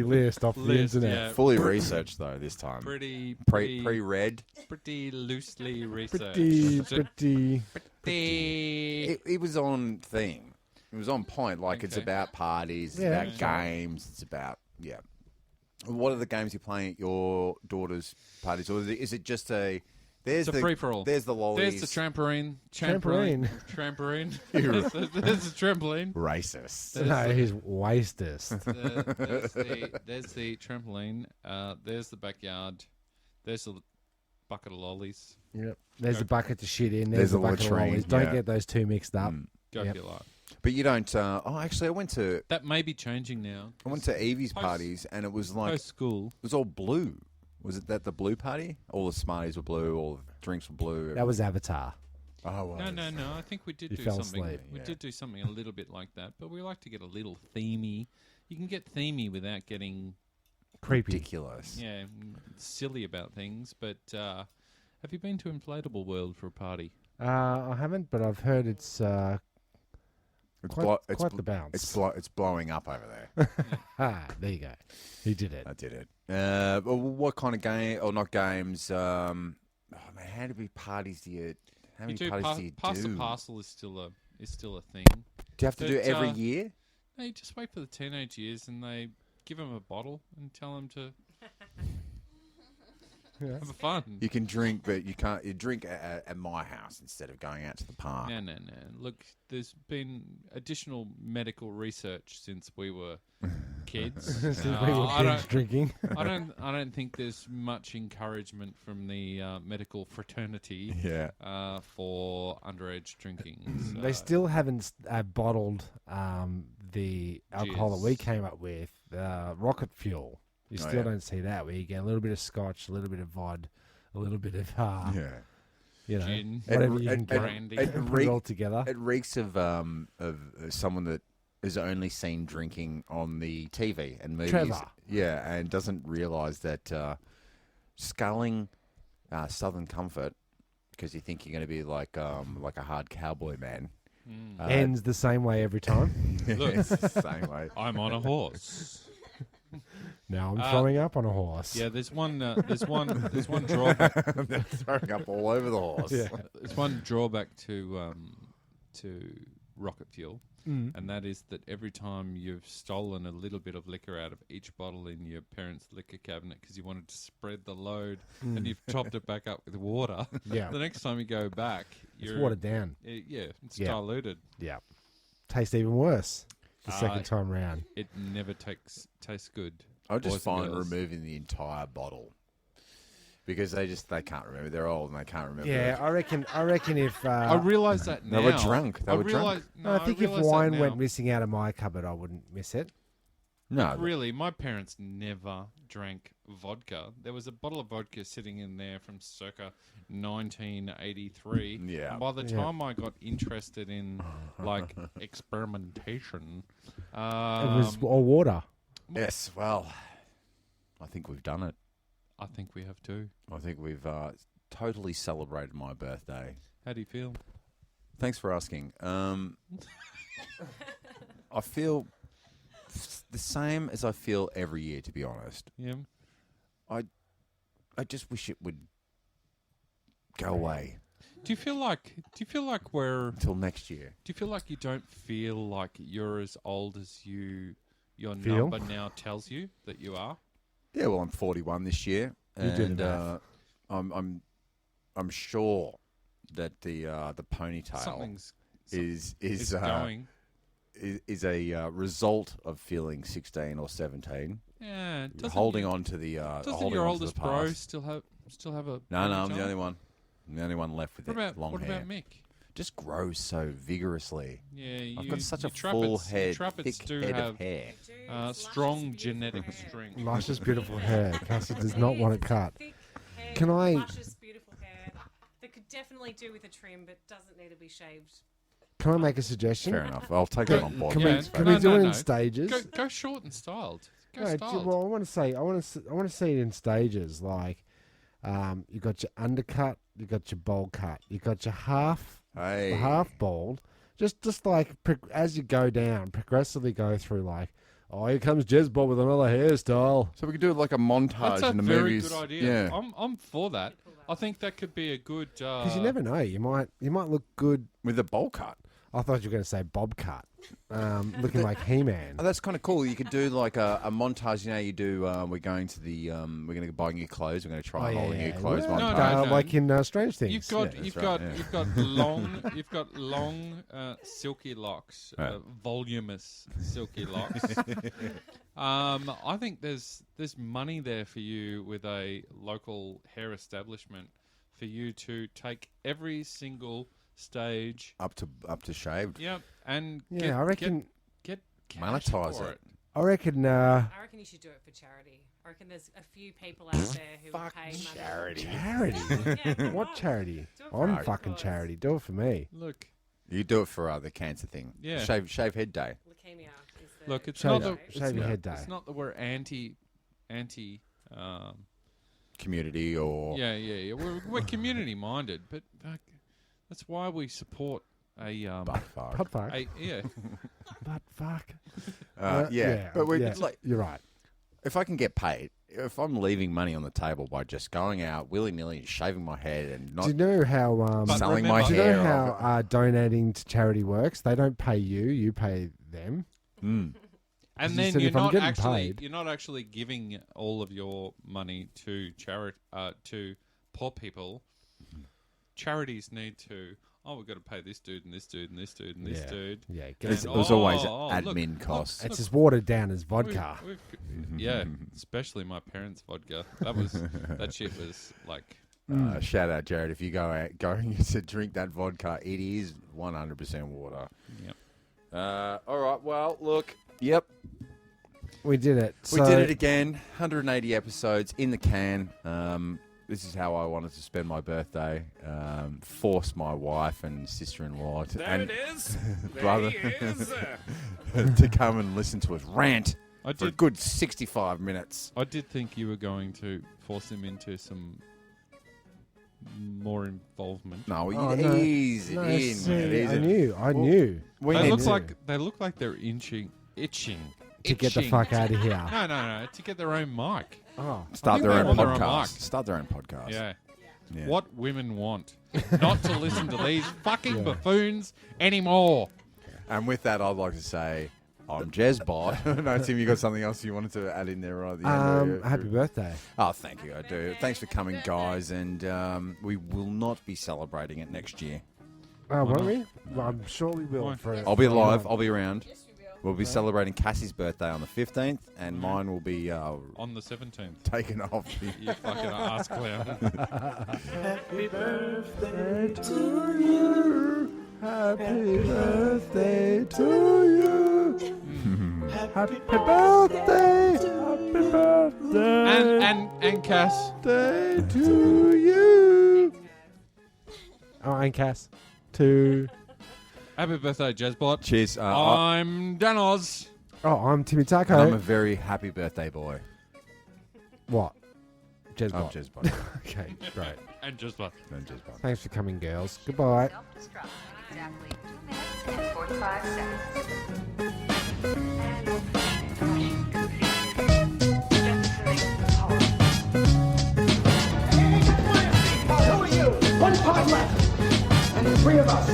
list off the List, internet. yeah. Fully researched though this time. pretty Pre-read. pretty loosely researched. Pretty. It was on theme. It was on point. Like it's Okay. about parties, it's Yeah. about games, it's about What are the games you're playing at your daughter's parties, or is it just a? There's It's a the free-for-all. There's the lollies. There's the trampoline. Trampoline. There's the trampoline. Racist. No, he's wastest. There's the trampoline. There's the backyard. There's the bucket of lollies. Yep. There's the bucket to shit in. There's There's the the bucket of latrine, lollies. Don't yeah. get those two mixed up. Go Yep. for your life. But you don't. Actually, I went to That may be changing now. Evie's Post- parties, and it was like Post school. it was all blue. Was it that the blue party? All the Smarties were blue. All the drinks were blue. That was Avatar. Oh, No. I think we did You do fell something. asleep. We did do something a little bit like that, but we like to get a little themey. You can get themey without getting Creepy. ridiculous. silly about things. But have you been to Inflatable World for a party? I haven't, but I've heard it's quite the bounce. It's blowing up over there. There you go. He did it. I did it. Well, what kind of game or not games? Oh man, how many parties do you? How many parties do you Pass do? the parcel is still a thing. Do you have to do it every year? No, you just wait for the teenage years, and they give them a bottle and tell them to have fun. You can drink, but you can't. You drink at my house instead of going out to the park. No. Look, there's been additional medical research since we were kids. Since we were I kids don't- drinking. I don't think there's much encouragement from the medical fraternity. For underage drinking. They still haven't bottled the alcohol that we came up with, rocket fuel. You still don't see that, where you get a little bit of scotch, a little bit of vod, a little bit of you know, Gin. whatever you can get, brandy. put it all together. It reeks of someone that is only seen drinking on the TV and movies. Trevor. Yeah, and doesn't realise that sculling Southern Comfort because you think you're going to be like a hard cowboy man. Ends the same way every time. Look, It's the same way. I'm on a horse. Now I'm throwing up on a horse. Yeah, there's one drawback. They're throwing up all over the horse. Yeah. There's one drawback to rocket fuel, and that is that every time you've stolen a little bit of liquor out of each bottle in your parents' liquor cabinet because you wanted to spread the load, and you've topped it back up with water. Yeah. The next time you go back, It's watered down. It's Yeah. diluted. Yeah. Tastes even worse the Uh, second time round. It never tastes good. I just boys and find girls. removing the entire bottle because they can't remember. They're old and they can't remember. Yeah, I reckon if I realise that now. They were drunk. They were drunk. I think if wine went missing out of my cupboard, I wouldn't miss it. No, Really, my parents never drank vodka. There was a bottle of vodka sitting in there from circa 1983. Yeah. And by the Yeah. time I got interested in like experimentation, It was all water. Yes, well, I think we've done it. I think we have too. I think we've totally celebrated my birthday. How do you feel? Thanks for asking. I feel the same as I feel every year, to be honest. Yeah. I just wish it would go away. Do you feel like we're until next year? Do you feel like you don't feel like you're as old as your Feel? number now tells you that you are? Yeah, well, I'm 41 this year, and I'm sure that the ponytail Something's is going. is a result of feeling 16 or 17. Yeah, holding on to the doesn't your oldest bro still have a No, I'm ponytail? the only one. I'm the only one left with long what hair. about Mick? Just grows so vigorously. Yeah, I've got such a your full Trappets- head, Trappets thick do head have of hair. Strong genetic strength. Luscious, beautiful hair. Cassie does not want it cut. Can I? Luscious, beautiful hair that could definitely do with a trim, but doesn't need to be shaved. Can I make a suggestion? Fair enough. I'll take that on board. Can Yeah, we do it in stages? Go short and styled. Go No, styled. well, I want to see it in stages. Like, you got your undercut, you got your bowl cut, you got your half bald. Just like as you go down, progressively go through. Like, oh, here comes Jezbot with another hairstyle. So we could do like a montage That's a in the very movies. good idea. Yeah. I'm for that. I think that could be a good. Because you never know, you might look good with a bowl cut. I thought you were going to say bob cut, looking like He-Man. Oh, that's kind of cool. You could do like a montage. You know, you do. We're going to the. We're going to buy new clothes. We're going to try all the new clothes. Well, montage. like in Strange Things. You've got long silky locks, voluminous silky locks. I think there's money there for you with a local hair establishment for you to take every single stage up to shaved. Yep, and I reckon get cash monetize for it. I reckon. I reckon you should do it for charity. I reckon there's a few people out there who will pay money. Charity. Yeah, What charity? Do it for I'm a fucking cause. charity. Do it for me. Look, You do it for the cancer thing. Yeah. Shave head day. Leukemia is the look, it's Shave- not the shave it's your not- head day. It's not that we're anti. Community or Yeah. We're community minded, but that's why we support a butt fuck. Butt fuck. yeah. Butt fuck. Yeah, but it's like you're right. if I can get paid, if I'm leaving money on the table by just going out willy nilly, shaving my head and not Do you know how selling my do you hair, know how donating to charity works? They don't pay you; you pay them. And You then said you're if I'm not getting actually paid- you're not actually giving all of your money to to poor people. Charities need to. Oh, we've got to pay this dude and this dude and this dude and this dude. Yeah, And, There's always admin look, costs. It's as watered down as vodka. Yeah, especially my parents' vodka. That shit was like. Shout out, Jared. If you going to drink that vodka, it is 100% water. Yep. All right. Well, look. Yep. We did it. We did it again. 180 episodes in the can. This is how I wanted to spend my birthday. Force my wife and sister-in-law There it is. There brother he is. to come and listen to us rant for a good 65 minutes. I did think you were going to force him into some more involvement. No, no. ease it No, in. see, man, ease I it. knew. I knew. They look like they're itching To get the fuck out of here. No, to get their own mic. Oh, Start I think their they own want their own podcast. mic. Start their own podcast. Yeah. Yeah. What women want. Not to listen to these fucking buffoons anymore. And with that, I'd like to say, I'm Jezbot. No, Tim, you got something else you wanted to add in there right at the end? happy birthday. Oh, thank you. I do. Thanks for coming, guys. And we will not be celebrating it next year. Won't we? Well, I'm sure we will. I'll be alive. I'll be around. We'll be celebrating Cassie's birthday on the 15th, and mine will be on the 17th. Taken off. You fucking ass clown. Happy birthday to you. Happy birthday to you. Happy birthday. Happy birthday. And Cass. Birthday to you. Oh, and Cass. Happy birthday, Jezbot. Cheers. I'm Danoz. Oh, I'm Timmy Taco. And I'm a very happy birthday boy. What? Jezbot. I'm Jezbot. Okay, great. And Jezbot. And Jezbot. Thanks for coming, girls. Goodbye. Self-destruct. Exactly 2 minutes and 45 seconds. Who are you? 1 pod left. And 3 of us.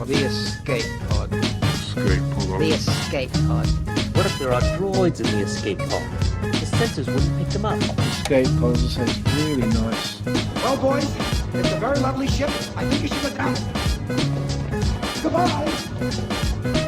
The escape pod. Escape pod. The escape pod. What if there are droids in the escape pod? The sensors wouldn't pick them up. Escape pod, as I say, it's really nice. Well, boys, it's a very lovely ship. I think you should go down. Goodbye.